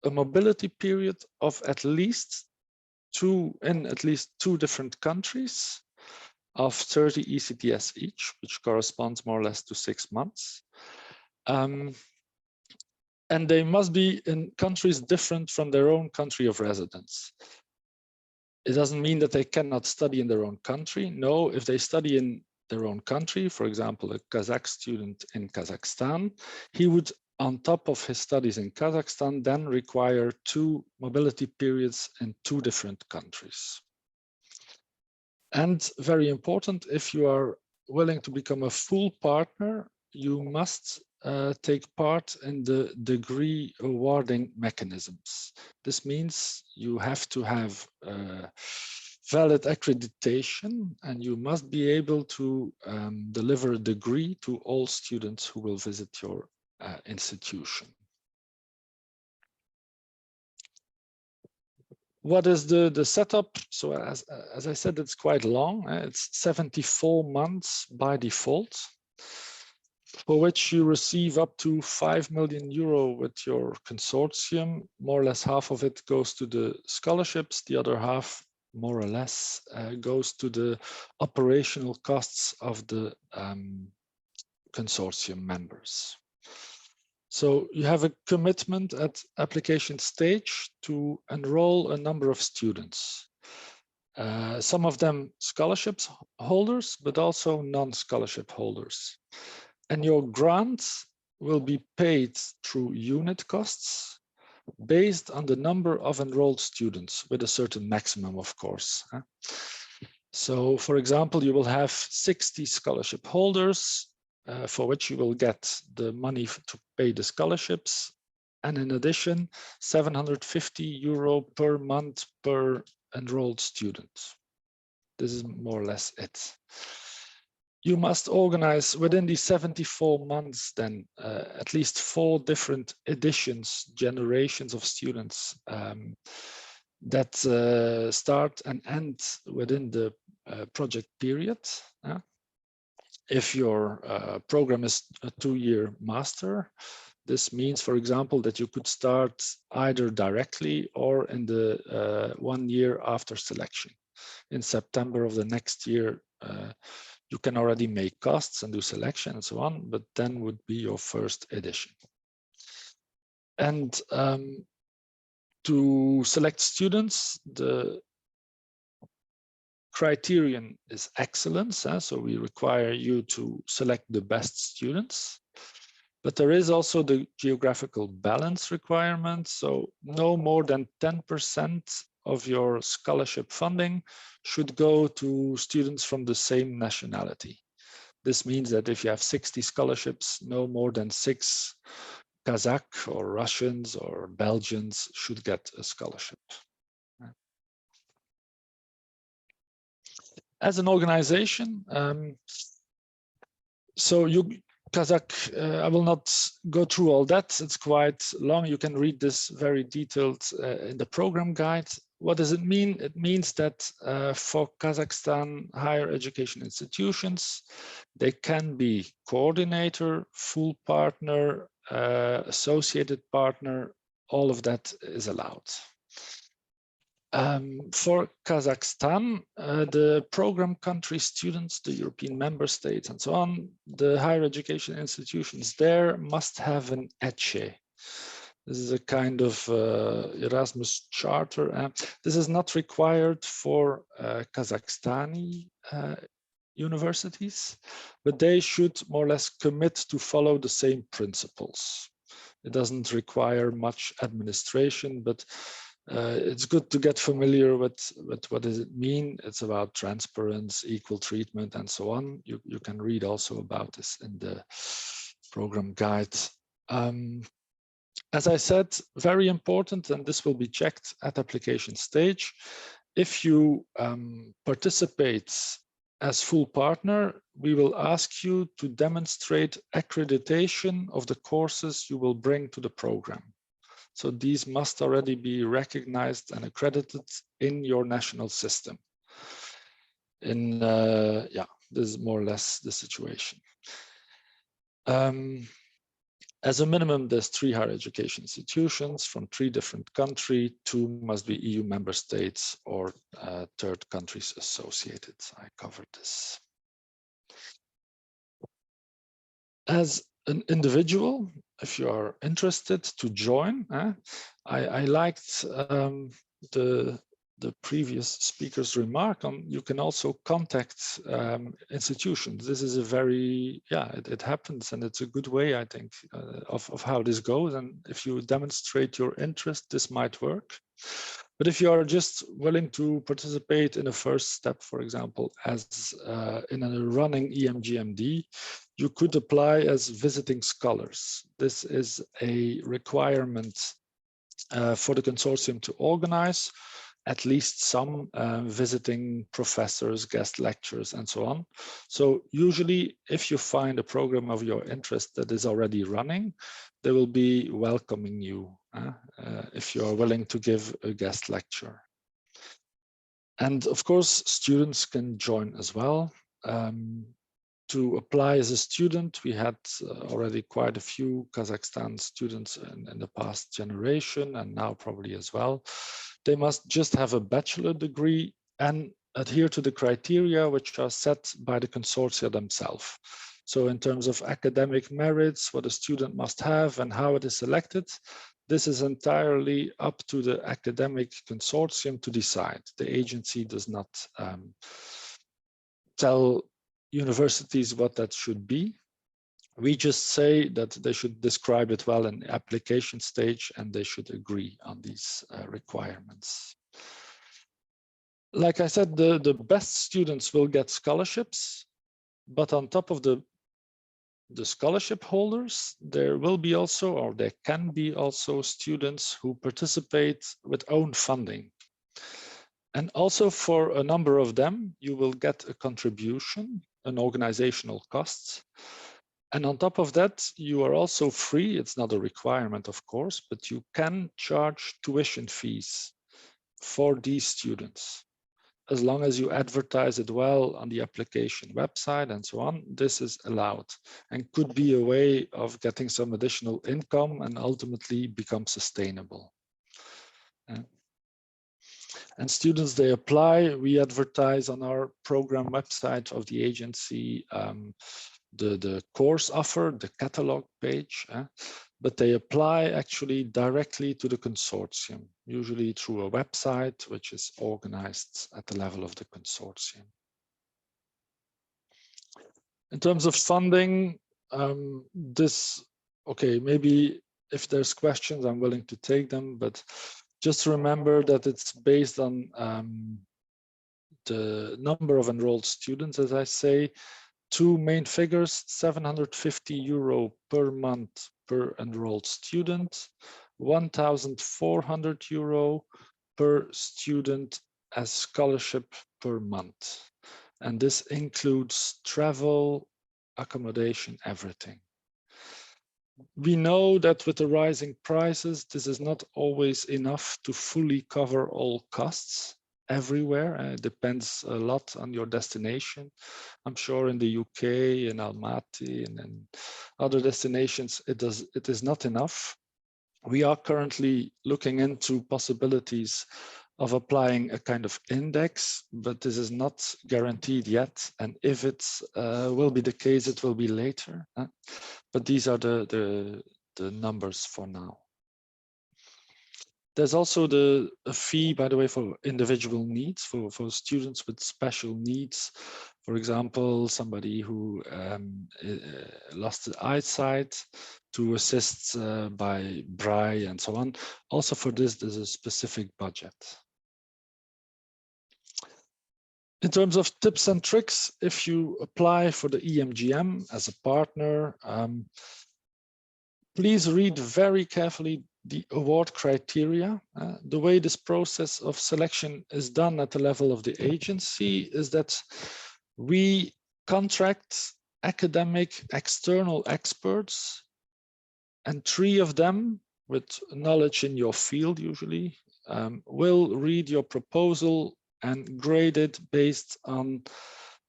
a mobility period of at least two different countries of 30 ECTS each, which corresponds more or less to 6 months. And they must be in countries different from their own country of residence. It doesn't mean that they cannot study in their own country. No, if they study in their own country, for example, a Kazakh student in Kazakhstan, he would, on top of his studies in Kazakhstan, then require 2 mobility periods in 2 different countries. And very important, if you are willing to become a full partner, you must take part in the degree awarding mechanisms. This means you have to have valid accreditation, and you must be able to deliver a degree to all students who will visit your institution. What is the setup? So as I said, it's quite long. It's 74 months by default, for which you receive up to 5 million euro with your consortium. More or less half of it goes to the scholarships. The other half, more or less, goes to the operational costs of the consortium members. So you have a commitment at application stage to enroll a number of students. Some of them scholarships holders, but also non-scholarship holders. And your grant will be paid through unit costs based on the number of enrolled students, with a certain maximum, of course. So, for example, you will have 60 scholarship holders, for which you will get the money to pay the scholarships, and in addition 750 euro per month per enrolled student. This is more or less it. You must organize within these 74 months then at least 4 different editions, generations of students that start and end within the project period. If your program is a 2-year master, this means, for example, that you could start either directly or in the 1 year after selection. In September of the next year, you can already make costs and do selection and so on, but then would be your first edition. And to select students, the criterion is excellence. So we require you to select the best students, but there is also the geographical balance requirement. So no more than 10% of your scholarship funding should go to students from the same nationality. This means that if you have 60 scholarships, no more than 6 Kazakh or Russians or Belgians should get a scholarship. As an organization, so Kazakh, I will not go through all that. It's quite long. You can read this very detailed in the program guide. What does it mean? It means that for Kazakhstan higher education institutions, they can be coordinator, full partner, associated partner. All of that is allowed. For Kazakhstan, the program country students, the European member states and so on, the higher education institutions there must have an HEIs. This is a kind of Erasmus charter. This is not required for Kazakhstani universities, but they should more or less commit to follow the same principles. It doesn't require much administration, but it's good to get familiar with what does it mean. It's about transparency, equal treatment, and so on. You can read also about this in the program guide. As I said, very important, and this will be checked at application stage. If you participate as full partner, we will ask you to demonstrate accreditation of the courses you will bring to the program. So these must already be recognized and accredited in your national system. Yeah, this is more or less the situation. As a minimum, there's 3 higher education institutions from 3 different countries. 2 must be EU member states or third countries associated. I covered this. As an individual, if you are interested to join, I liked the previous speaker's remark on you can also contact institutions. This is a very, yeah, it happens, and it's a good way, I think, of how this goes. And if you demonstrate your interest, this might work. But if you are just willing to participate in a first step, for example, as in a running EMJMD, you could apply as visiting scholars. This is a requirement for the consortium to organize at least some visiting professors, guest lecturers, and so on. So usually, if you find a program of your interest that is already running, they will be welcoming you if you are willing to give a guest lecture. And of course, students can join as well. To apply as a student, we had already quite a few Kazakhstan students in the past generation, and now probably as well. They must just have a bachelor degree and adhere to the criteria which are set by the consortia themselves. So in terms of academic merits, what a student must have and how it is selected, this is entirely up to the academic consortium to decide. The agency does not tell universities what that should be. We just say that they should describe it well in the application stage, and they should agree on these requirements. Like I said, the best students will get scholarships, but on top of the scholarship holders, there will be also, or there can be also, students who participate with own funding. And also for a number of them, you will get a contribution, an organizational cost. And on top of that, you are also free. It's not a requirement, of course, but you can charge tuition fees for these students. As long as you advertise it well on the application website and so on, this is allowed and could be a way of getting some additional income and ultimately become sustainable. And students, they apply, we advertise on our program website of the agency, the course offer, the catalog page, but they apply actually directly to the consortium, usually through a website which is organized at the level of the consortium. In terms of funding, okay, maybe if there's questions, I'm willing to take them, but just remember that it's based on the number of enrolled students, as I say. 2 main figures, 750 euro per month per enrolled student, 1,400 euro per student as scholarship per month. And this includes travel, accommodation, everything. We know that with the rising prices, this is not always enough to fully cover all costs everywhere. It depends a lot on your destination. I'm sure in the UK, in Almaty, and in other destinations, it is not enough. We are currently looking into possibilities of applying a kind of index, but this is not guaranteed yet. And if it will be the case, it will be later. But these are the numbers for now. There's also a fee, by the way, for individual needs, for students with special needs. For example, somebody who lost the eyesight, to assist by braille and so on. Also for this, there's a specific budget. In terms of tips and tricks, if you apply for the EMJM as a partner, Please read very carefully the award criteria. The way this process of selection is done at the level of the agency is that we contract academic external experts, and 3 of them with knowledge in your field usually will read your proposal and grade it based on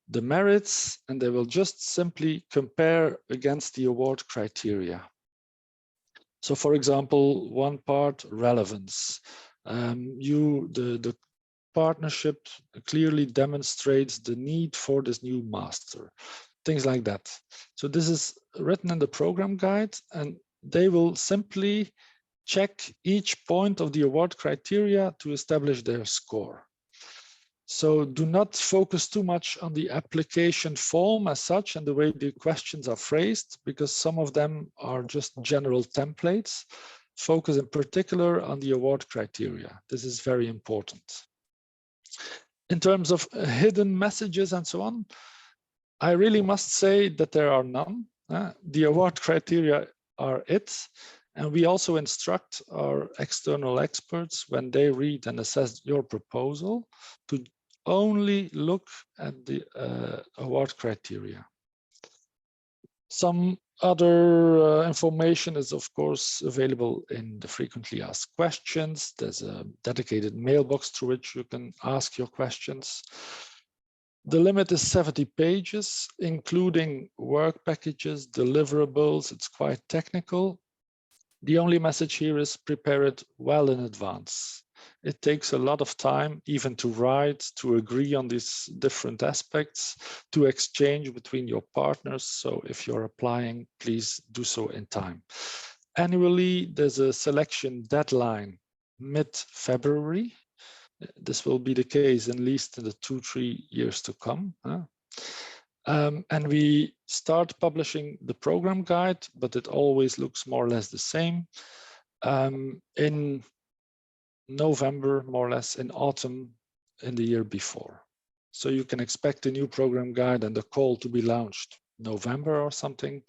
the merits, and they will just simply compare against the award criteria. So for example, one part, relevance. The partnership clearly demonstrates the need for this new master, things like that. So this is written in the program guide, and they will simply check each point of the award criteria to establish their score. So do not focus too much on the application form as such and the way the questions are phrased, because some of them are just general templates. Focus in particular on the award criteria. This is very important. In terms of hidden messages and so on, I really must say that there are none. The award criteria are it. And we also instruct our external experts when they read and assess your proposal to only look at the award criteria. Some other information is of course available in the frequently asked questions. There's a dedicated mailbox through which you can ask your questions. The limit is 70 pages, including work packages, deliverables. It's quite technical. The only message here is prepare it well in advance. It takes a lot of time even to write, to agree on these different aspects, to exchange between your partners. So if you're applying, please do so in time. Annually, there's a selection deadline mid-February. This will be the case at least in the 2-3 years to come. And we start publishing the program guide, but it always looks more or less the same. In November, more or less in autumn in the year before. So you can expect a new program guide and the call to be launched November or something,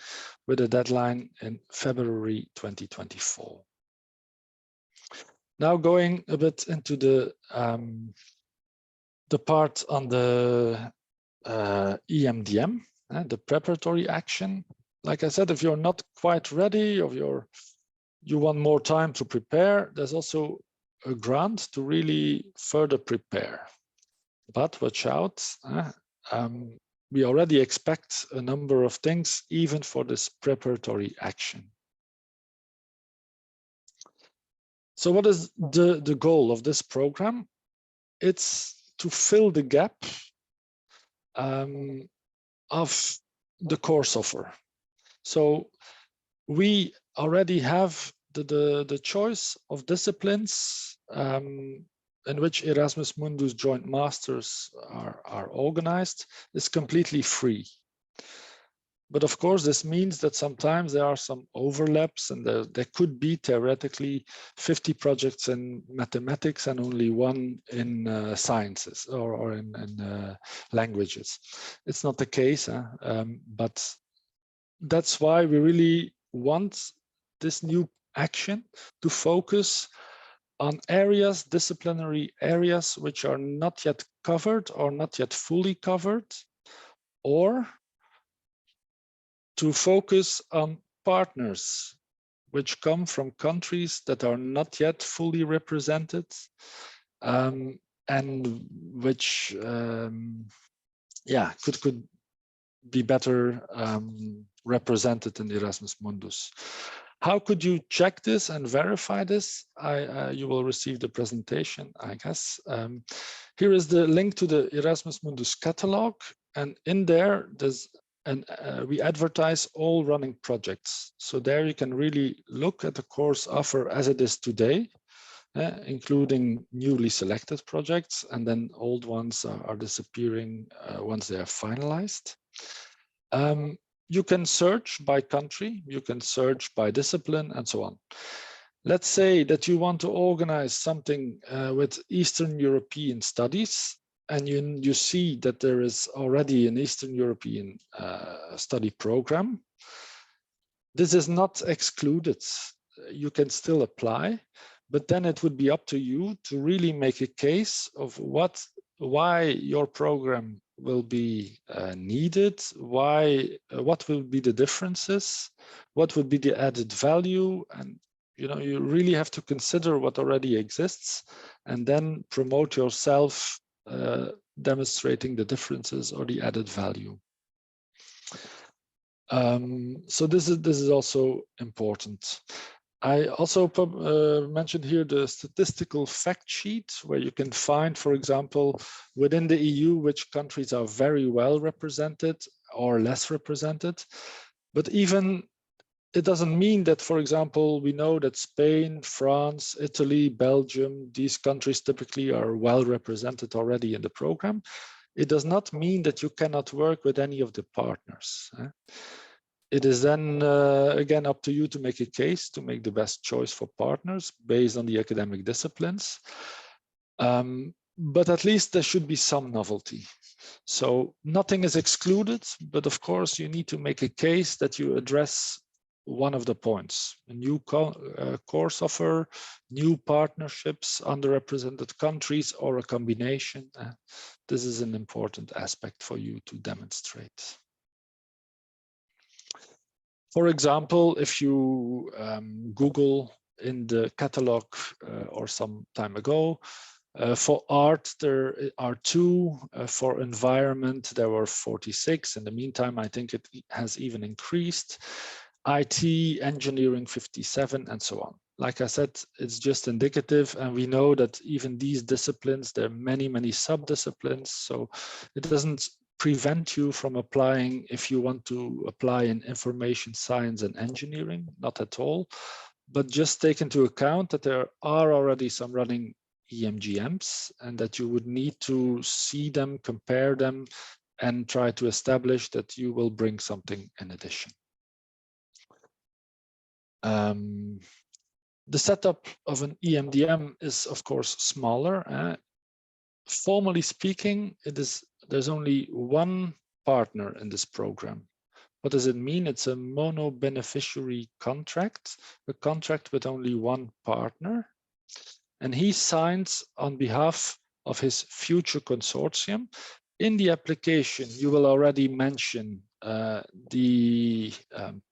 with a deadline in February 2024. Now going a bit into the part on the EMDM, the preparatory action. Like I said, if you're not quite ready or you want more time to prepare, there's also a grant to really further prepare. But watch out, we already expect a number of things even for this preparatory action. So what is the goal of this program? It's to fill the gap of the course offer. So we already have the choice of disciplines in which Erasmus Mundus joint masters are organized is completely free. But of course, this means that sometimes there are some overlaps, and there could be theoretically 50 projects in mathematics and only 1 in sciences or in languages. It's not the case, but that's why we really want this new action to focus on areas, disciplinary areas, which are not yet covered or not yet fully covered, or to focus on partners which come from countries that are not yet fully represented, and which could be better represented in Erasmus Mundus. How could you check this and verify this? You will receive the presentation, I guess. Here is the link to the Erasmus Mundus catalog, and in there we advertise all running projects. So there you can really look at the course offer as it is today, including newly selected projects, and then old ones are disappearing once they are finalized. You can search by country, you can search by discipline, and so on. Let's say that you want to organize something with Eastern European studies, and you see that there is already an Eastern European study program. This is not excluded. You can still apply, but then it would be up to you to really make a case of why your program will be needed, what will be the differences, what would be the added value, and you really have to consider what already exists, and then promote yourself, demonstrating the differences or the added value. So this is also important. I also mentioned here the statistical fact sheet, where you can find, for example, within the EU, which countries are very well represented or less represented. But even it doesn't mean that, for example, we know that Spain, France, Italy, Belgium, these countries typically are well represented already in the program. It does not mean that you cannot work with any of the partners. It is then again up to you to make a case, to make the best choice for partners based on the academic disciplines. But at least there should be some novelty. So nothing is excluded, but of course you need to make a case that you address one of the points: a new course offer, new partnerships, underrepresented countries, or a combination. This is an important aspect for you to demonstrate. For example, if you Google in the catalog or some time ago, for art, there are 2. For environment, there were 46. In the meantime, I think it has even increased. IT, engineering, 57, and so on. Like I said, it's just indicative, and we know that even these disciplines, there are many, many sub-disciplines, so it doesn't prevent you from applying if you want to apply in information science and engineering, not at all. But just take into account that there are already some running EMJMs, and that you would need to see them, compare them, and try to establish that you will bring something in addition. The setup of an EMDM is, of course, smaller. Formally speaking, there's only one partner in this program. What does it mean? It's a mono-beneficiary contract, a contract with only one partner. And he signs on behalf of his future consortium. In the application, you will already mention the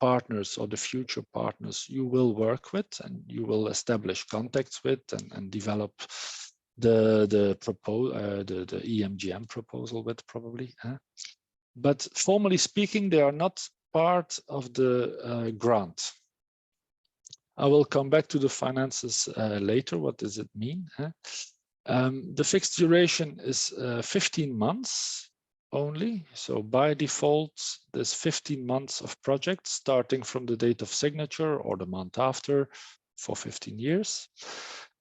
partners or the future partners you will work with, and you will establish contacts with and develop the EMJM proposal with, probably. But formally speaking, they are not part of the grant. I will come back to the finances later. What does it mean? The fixed duration is 15 months only. So by default, there's 15 months of project starting from the date of signature or the month after for 15 years.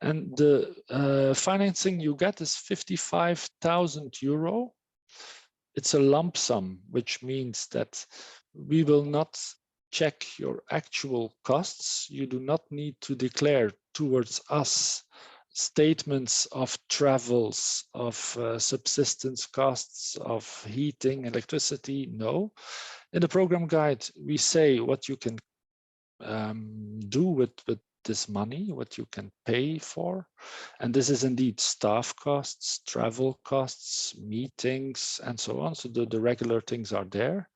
And the financing you get is 55,000 euro. It's a lump sum, which means that we will not check your actual costs. You do not need to declare towards us statements of travels, of subsistence costs, of heating, electricity. No. In the program guide, we say what you can do with this money, what you can pay for. And this is indeed staff costs, travel costs, meetings, and so on. So the regular things are there.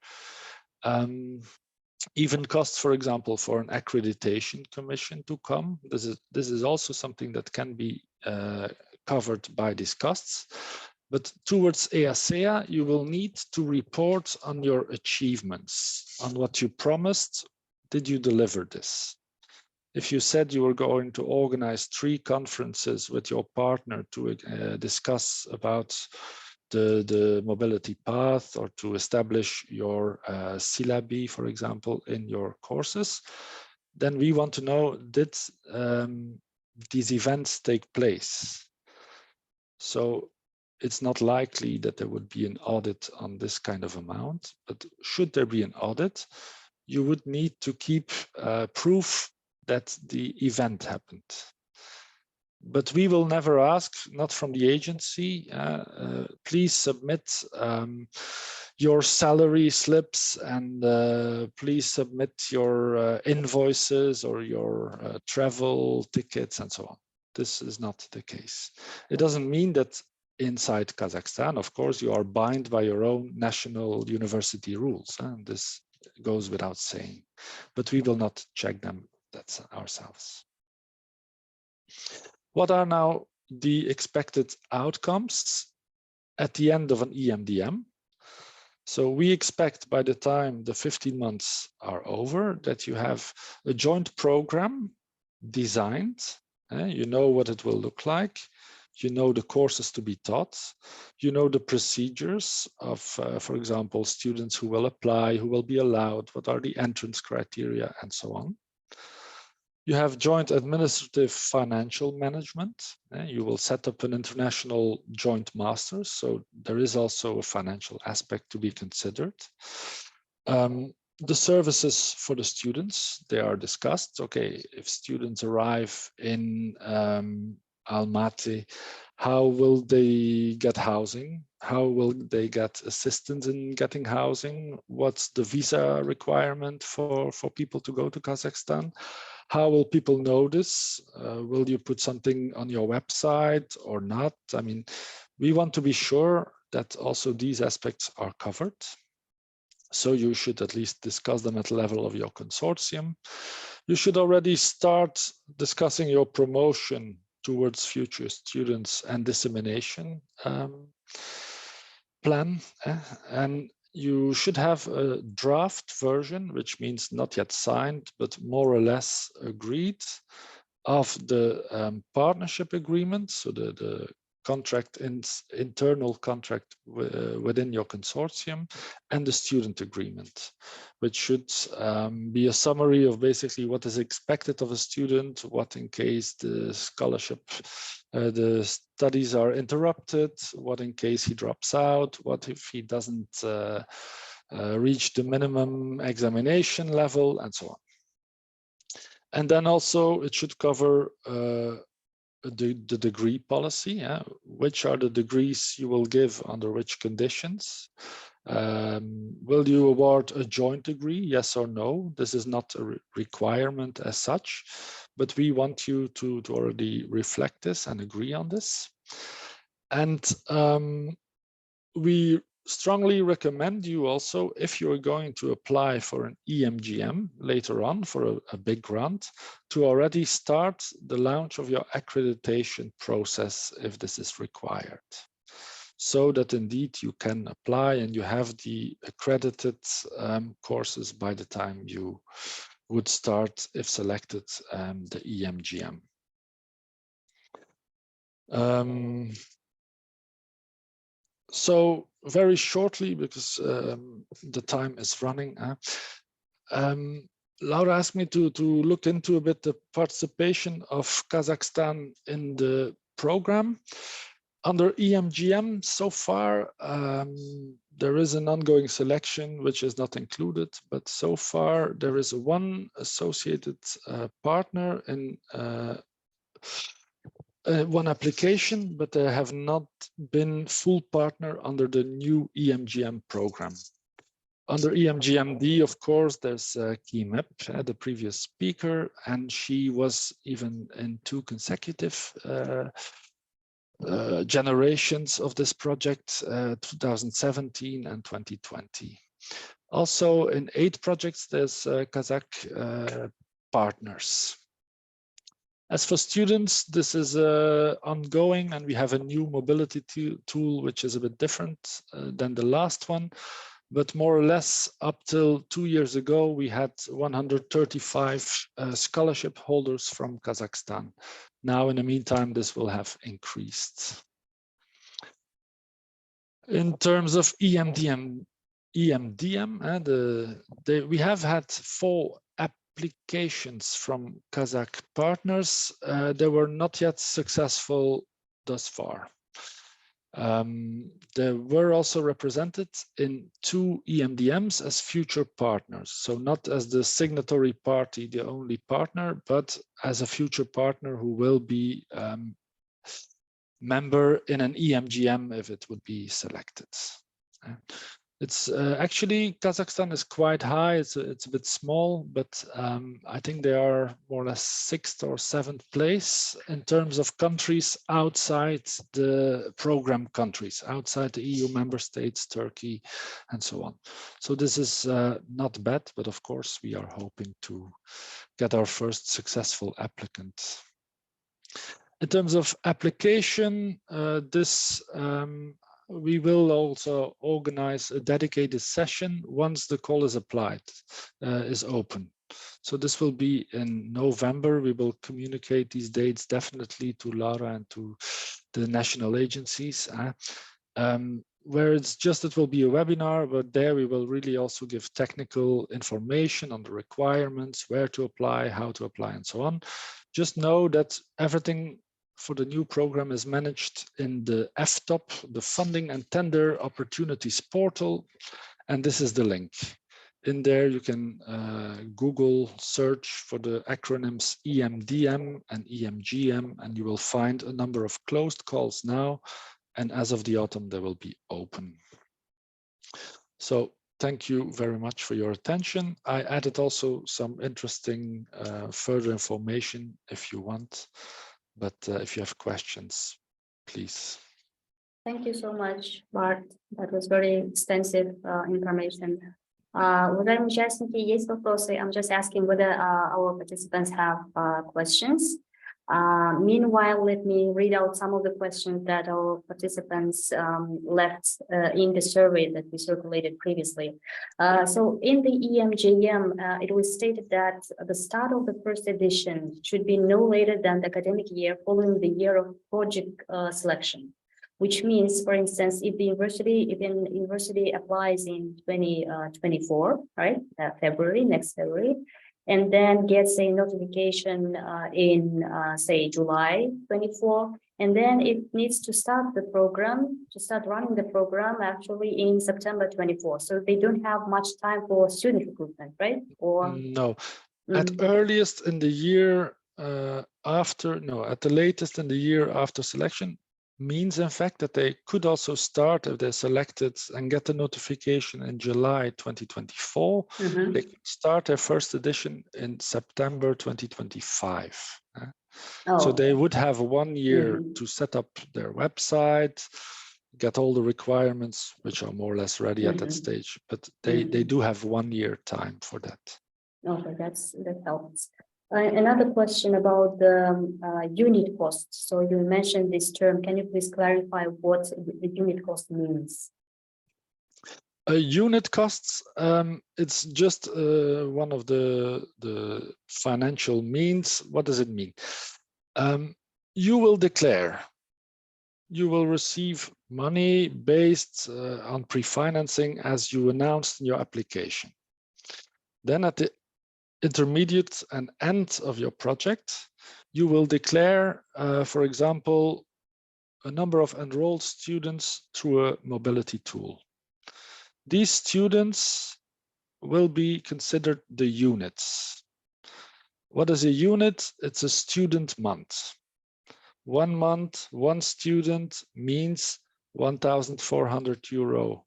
Even costs, for example, for an accreditation commission to come. This is also something that can be covered by these costs. But towards EACEA, you will need to report on your achievements, on what you promised. Did you deliver this? If you said you were going to organize 3 conferences with your partner to discuss about the mobility path, or to establish your syllabi, for example, in your courses, then we want to know, did these events take place? So it's not likely that there would be an audit on this kind of amount, but should there be an audit, you would need to keep proof that the event happened. But we will never ask, not from the agency, please submit your salary slips and please submit your invoices or your travel tickets and so on. This is not the case. It doesn't mean that inside Kazakhstan, of course, you are bound by your own national university rules, and this goes without saying, but we will not check them ourselves. What are now the expected outcomes at the end of an EMDM? So we expect by the time the 15 months are over that you have a joint program designed. You know what it will look like. You know the courses to be taught. You know the procedures of, for example, students who will apply, who will be allowed, what are the entrance criteria, and so on. You have joint administrative financial management. You will set up an international joint masters, so there is also a financial aspect to be considered. The services for the students, they are discussed. Okay, if students arrive in Almaty, how will they get housing? How will they get assistance in getting housing? What's the visa requirement for people to go to Kazakhstan? How will people know this? Will you put something on your website or not? I mean, we want to be sure that also these aspects are covered. So you should at least discuss them at the level of your consortium. You should already start discussing your promotion towards future students and dissemination plan. And you should have a draft version, which means not yet signed, but more or less agreed, of the partnership agreement, so the contract, internal contract within your consortium, and the student agreement, which should be a summary of basically what is expected of a student, what in case the scholarship, the studies are interrupted, what in case he drops out, what if he doesn't reach the minimum examination level, and so on. And then also it should cover the degree policy, which are the degrees you will give under which conditions. Will you award a joint degree, yes or no? This is not a requirement as such, but we want you to already reflect this and agree on this. And we strongly recommend you also, if you're going to apply for an EMJM later on for a big grant, to already start the launch of your accreditation process if this is required, so that indeed you can apply and you have the accredited courses by the time you would start, if selected, the EMJM. So very shortly, because the time is running, Laura asked me to look into a bit the participation of Kazakhstan in the program. Under EMJM, so far, there is an ongoing selection, which is not included, but so far there is one associated partner in one application, but they have not been full partner under the new EMJM program. Under EMJMD, of course, there's KIMEP, the previous speaker, and she was even in 2 consecutive generations of this project, 2017 and 2020. Also in 8 projects, there's Kazakh partners. As for students, this is ongoing, and we have a new mobility tool, which is a bit different than the last one. But more or less up till 2 years ago, we had 135 scholarship holders from Kazakhstan. Now, in the meantime, this will have increased. In terms of EMDM, we have had 4 applications from Kazakh partners. They were not yet successful thus far. They were also represented in 2 EMDMs as future partners. So not as the signatory party, the only partner, but as a future partner who will be member in an EMJM if it would be selected. It's actually Kazakhstan is quite high. It's a bit small, but I think they are more or less 6th or 7th place in terms of countries outside the program countries, outside the EU member states, Turkey, and so on. So this is not bad, but of course we are hoping to get our first successful applicant. In terms of application, we will also organize a dedicated session once the call is applied, is open. So this will be in November. We will communicate these dates definitely to Lara and to the national agencies. Where it's just, it will be a webinar, but there we will really also give technical information on the requirements, where to apply, how to apply, and so on. Just know that everything for the new program is managed in the FTOP, the Funding and Tender Opportunities portal, and this is the link. In there you can Google search for the acronyms EMDM and EMJM, and you will find a number of closed calls now, and as of the autumn they will be open. So thank you very much for your attention. I added also some interesting further information if you want. But if you have questions, please. Thank you so much, Bart. That was very extensive information. Уважаемые участники, есть вопросы? I'm just asking whether our participants have questions. Meanwhile, let me read out some of the questions that our participants left in the survey that we circulated previously. So in the EMJM, it was stated that the start of the first edition should be no later than the academic year following the year of project selection, which means, for instance, if an university applies in 2024, right, February, next February, and then gets a notification in, say, July 24, and then it needs to start the program, to start running the program actually in September 24. So they don't have much time for student recruitment, right? Or no, at earliest in the year at the latest in the year after selection, means in fact that they could also start if they're selected and get the notification in July 2024. They could start their first edition in September 2025. So they would have 1 year to set up their website, get all the requirements, which are more or less ready at that stage, but they do have 1 year time for that. Okay, that helps. Another question about the unit cost. So you mentioned this term. Can you please clarify what the unit cost means? Unit costs, it's just one of the financial means. What does it mean? You will declare, you will receive money based on pre-financing as you announced in your application. Then at the intermediate and end of your project, you will declare, for example, a number of enrolled students through a mobility tool. These students will be considered the units. What is a unit? It's a student month. 1 month, 1 student means 1,400 euro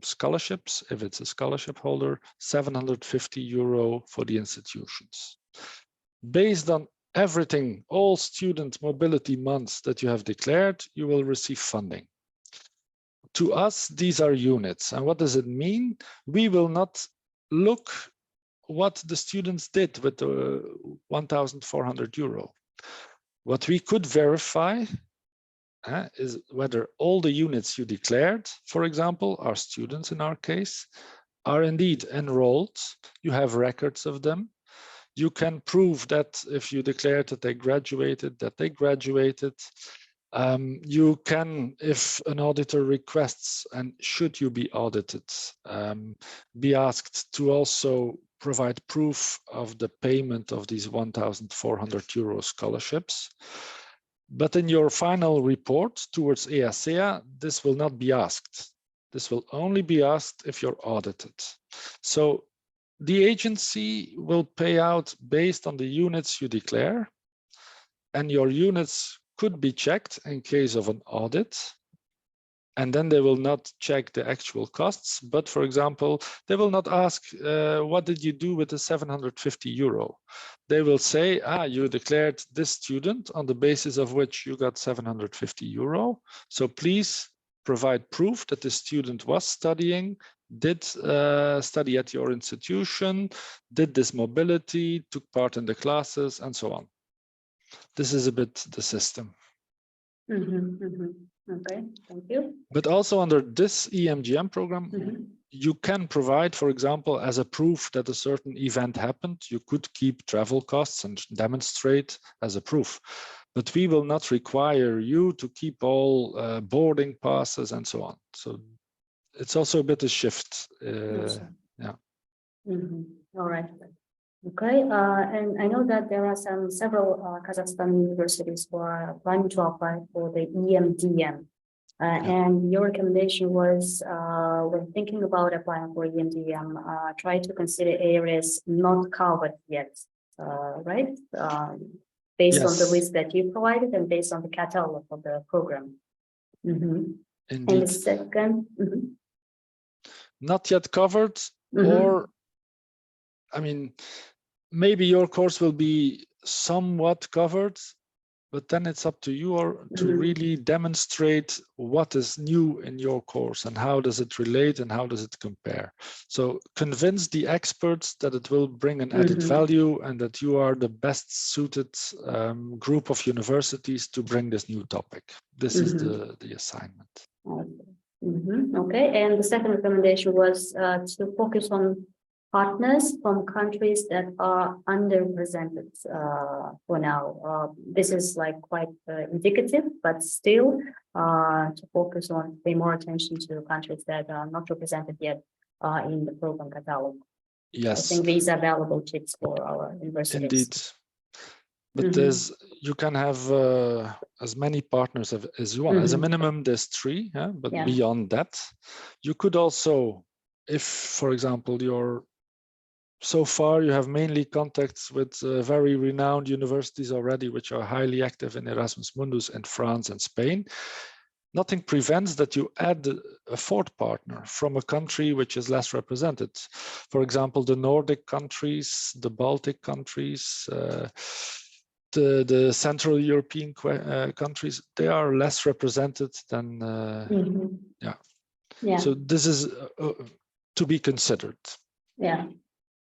scholarships, if it's a scholarship holder, 750 euro for the institutions. Based on everything, all student mobility months that you have declared, you will receive funding. To us, these are units. And what does it mean? We will not look what the students did with the 1,400 euro. What we could verify is whether all the units you declared, for example, our students in our case, are indeed enrolled. You have records of them. You can prove that if you declared that they graduated, you can, if an auditor requests, and should you be audited, be asked to also provide proof of the payment of these 1,400 euro scholarships. But in your final report towards EACEA, this will not be asked. This will only be asked if you're audited. So the agency will pay out based on the units you declare, and your units could be checked in case of an audit. And then they will not check the actual costs, but for example, they will not ask, what did you do with the 750 euro? They will say, you declared this student on the basis of which you got 750 euro. So please provide proof that the student was studying, did study at your institution, did this mobility, took part in the classes, and so on. This is a bit the system. Okay, thank you. But also under this EMJM program, you can provide, for example, as a proof that a certain event happened, you could keep travel costs and demonstrate as a proof. But we will not require you to keep all boarding passes and so on. So it's also a bit a shift. Yeah. All right. Okay, and I know that there are several Kazakhstan universities who are planning to apply for the EMDM. And your recommendation was, when thinking about applying for EMDM, try to consider areas not covered yet, right? Based on the list that you provided and based on the catalog of the program. Indeed. And the second, not yet covered, or I mean, maybe your course will be somewhat covered, but then it's up to you to really demonstrate what is new in your course and how does it relate and how does it compare. So convince the experts that it will bring an added value and that you are the best suited group of universities to bring this new topic. This is the assignment. Okay, and the second recommendation was to focus on partners from countries that are underrepresented for now. This is like quite indicative, but still to focus on, pay more attention to countries that are not represented yet in the program catalog. Yes. I think these are valuable tips for our universities. Indeed. But you can have as many partners as you want. As a minimum, there's 3, but beyond that, you could also, if, for example, so far you have mainly contacts with very renowned universities already, which are highly active in Erasmus Mundus in France and Spain. Nothing prevents that you add a 4th partner from a country which is less represented. For example, the Nordic countries, the Baltic countries, the Central European countries, they are less represented than, So this is to be considered. Yeah.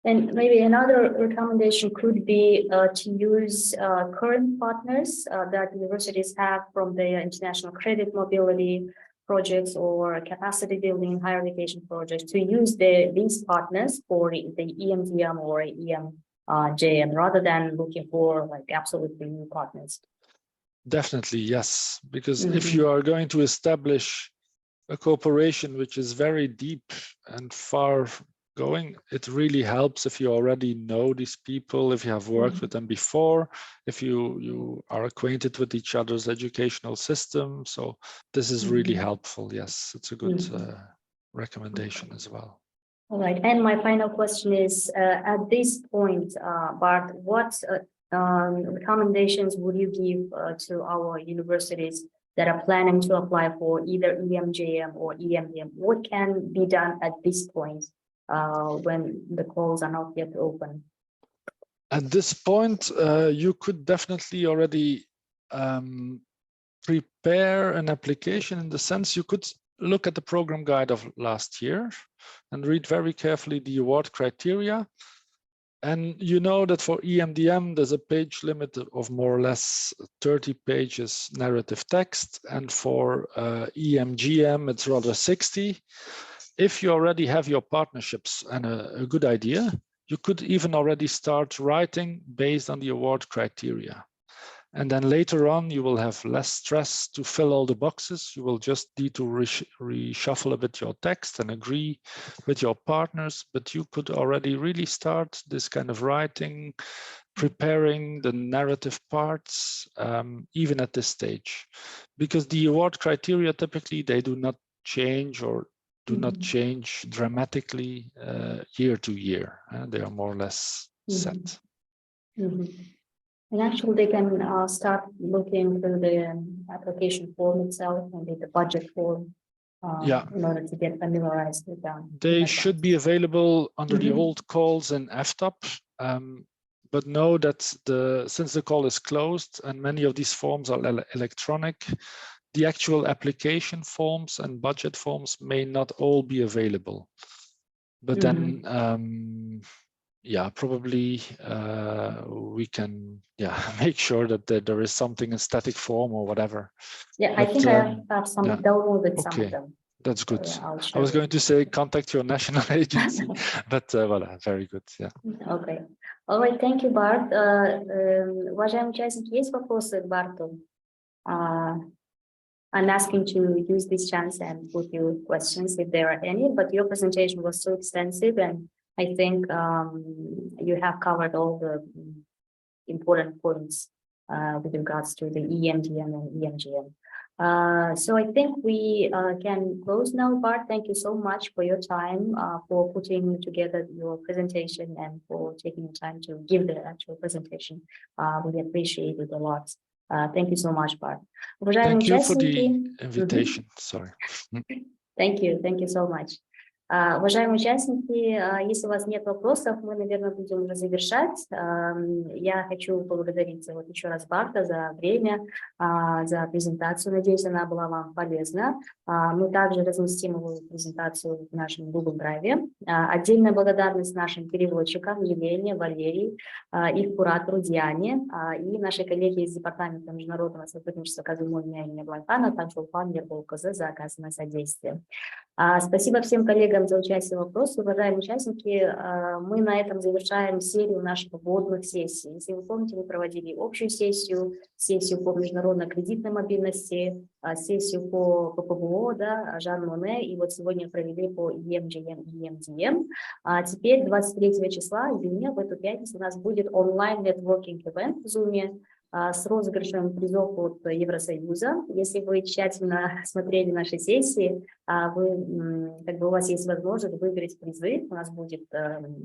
And maybe another recommendation could be to use current partners that universities have from their international credit mobility projects or capacity building higher education projects, to use these partners for the EMDM or EMJM rather than looking for like absolutely new partners. Definitely, yes. Because if you are going to establish a cooperation which is very deep and far going, it really helps if you already know these people, if you have worked with them before, if you are acquainted with each other's educational system. So this is really helpful. Yes, it's a good recommendation as well. All right, and my final question is, at this point, Bart, what recommendations would you give to our universities that are planning to apply for either EMJM or EMDM? What can be done at this point when the calls are not yet open? At this point, you could definitely already prepare an application, in the sense you could look at the program guide of last year and read very carefully the award criteria. And you know that for EMDM, there's a page limit of more or less 30 pages narrative text. And for EMJM, it's rather 60. If you already have your partnerships and a good idea, you could even already start writing based on the award criteria. And then later on, you will have less stress to fill all the boxes. You will just need to reshuffle a bit your text and agree with your partners. But you could already really start this kind of writing, preparing the narrative parts, even at this stage. Because the award criteria, typically, they do not change or do not change dramatically year to year. They are more or less set. And actually, they can start looking through the application form itself, maybe the budget form, in order to get familiarized with them. They should be available under the old calls in FTOP, but know that since the call is closed and many of these forms are electronic, the actual application forms and budget forms may not all be available. But then, yeah, probably we can, make sure that there is something in static form or whatever. Yeah, but, I think I have some downloaded some of them. That's good. So I was going to say contact your national agency, but voilà, very good. Yeah. Okay. All right. Thank you, Bart. Уважаемые участники, есть вопросы к Барту? I'm asking to use this chance and put you questions if there are any, but your presentation was so extensive and I think you have covered all the important points with regards to the EMDM and EMJM. So I think we can close now, Bart. Thank you so much for your time, for putting together your presentation and for taking the time to give the actual presentation. We appreciate it a lot. Thank you so much, Bart. Thank you for the invitation. Sorry. Thank you so much. Уважаемые участники, если у вас нет вопросов, мы, наверное, будем уже завершать. Я хочу поблагодарить еще раз Барта за время, за презентацию. Надеюсь, она была вам полезна. Мы также разместим его презентацию в нашем Google Drive. Отдельная благодарность нашим переводчикам Елене, Валерии, их куратору Диане и нашей коллеге из Департамента международного сотрудничества Казумония имени Бланкана, также Улпан Ерболкозы за оказанное содействие. Спасибо всем коллегам за участие в вопросе. Уважаемые участники, мы на этом завершаем серию наших вводных сессий. Если вы помните, мы проводили общую сессию по международной кредитной мобильности, сессию по ППВО, да, Жан Моне, и вот сегодня провели по EMJM и EMDM. Теперь 23 числа июня, в эту пятницу, у нас будет онлайн-нетворкинг-ивент в Zoom с розыгрышем призов от Евросоюза. Если вы тщательно смотрели наши сессии, у вас есть возможность выиграть призы. У нас будет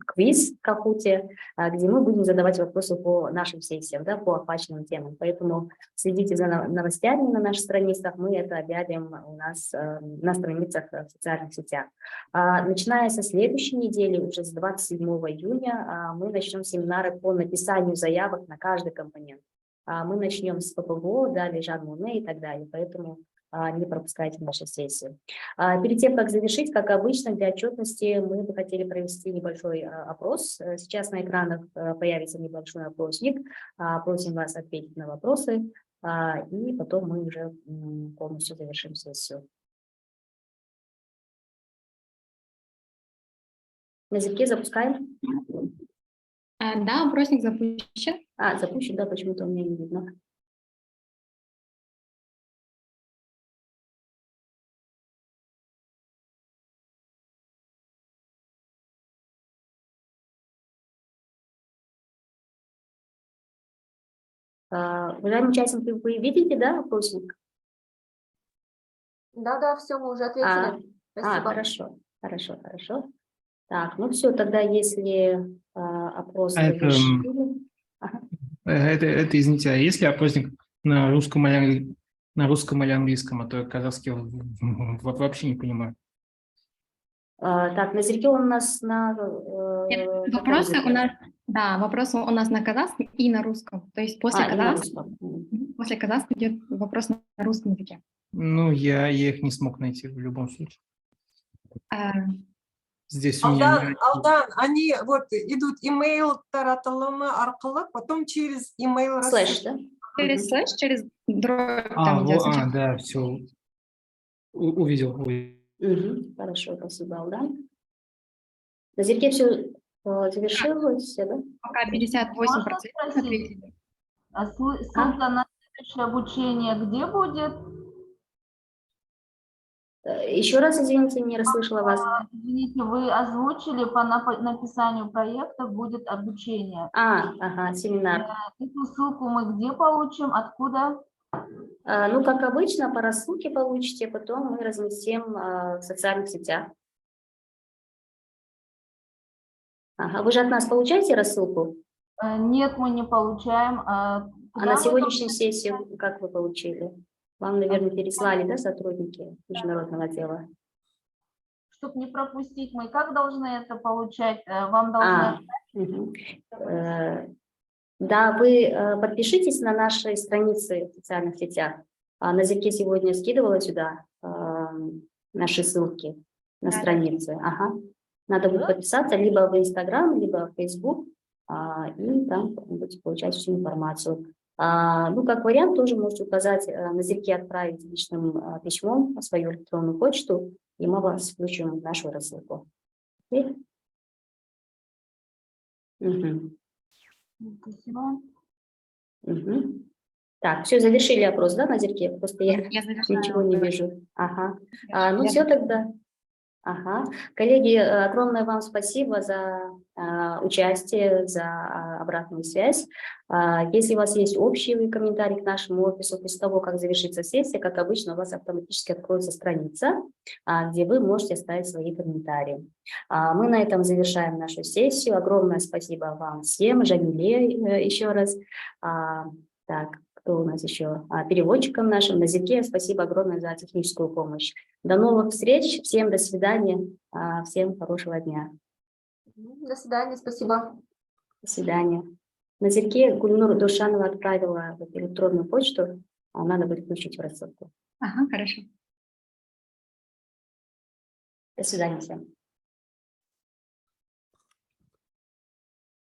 квиз в Кахуте, где мы будем задавать вопросы по нашим сессиям, да, по охваченным темам. Поэтому следите за новостями на наших страницах. Мы это объявим у нас на страницах в социальных сетях. Начиная со следующей недели, уже с 27 июня, мы начнем семинары по написанию заявок на каждый компонент. Мы начнем с ППВО, далее Жан Моне и так далее, поэтому не пропускайте наши сессии. Перед тем, как завершить, как обычно, для отчетности мы бы хотели провести небольшой опрос. Сейчас на экранах появится небольшой опросник. Просим вас ответить на вопросы, и потом мы уже полностью завершим сессию. На языке запускаем? Да, опросник запущен. Запущен, да, почему-то у меня не видно. Уважаемые участники, вы видите, да, опросник? Да, все, мы уже ответили. Спасибо. Хорошо. Так, ну все, тогда если опрос завершили... Это, извините, а есть ли опросник на русском или английском, а то я казахский вообще не понимаю. Так, на языке у нас на... Вопросы у нас на казахском и на русском. То есть после казахского идет вопрос на русском языке. Ну, я их не смог найти в любом случае. Здесь у меня... Алдан, они вот идут имейл тараталымы арқылы, потом через имейл... Слэш, да? Через слэш, через дробь там идет. Да, все. Увидел. Хорошо, спасибо, Алдан. На языке все завершилось, да? Пока 58% ответили. Ссылка на следующее обучение где будет? Еще раз, извините, не расслышала вас. Извините, вы озвучили, по написанию проекта будет обучение. Семинар. Эту ссылку мы где получим, откуда? Ну, как обычно, по рассылке получите, потом мы разместим в социальных сетях. Вы же от нас получаете рассылку? Нет, мы не получаем. А на сегодняшнюю сессию как вы получили? Вам, наверное, переслали, да, сотрудники международного отдела? Чтобы не пропустить, мы как должны это получать? Вам должны... Да, вы подпишитесь на наши страницы в социальных сетях. Назирке сегодня скидывала сюда наши ссылки на страницы. Ага. Надо будет подписаться либо в Инстаграм, либо в Фейсбук, и там будете получать всю информацию. Ну, как вариант, тоже можете указать Назирке отправить личным письмом свою электронную почту, и мы вас включим в нашу рассылку. Угу. Спасибо. Угу. Так, все, завершили опрос, да, Назирке? Просто я завершаю. ничего не вижу. Ага. Ну, все тогда. Ага. Коллеги, огромное вам спасибо за участие, за обратную связь. Если у вас есть общие комментарии к нашему офису, после того, как завершится сессия, как обычно, у вас автоматически откроется страница, где вы можете оставить свои комментарии. Мы на этом завершаем нашу сессию. Огромное спасибо вам всем, Жаниле еще раз. Так, кто у нас еще? Переводчикам нашим, Назирке, спасибо огромное за техническую помощь. До новых встреч, всем до свидания, всем хорошего дня. До свидания, спасибо. До свидания. Назирке Гульнур Душанова отправила в электронную почту, надо будет включить в рассылку. Ага, хорошо. До свидания всем.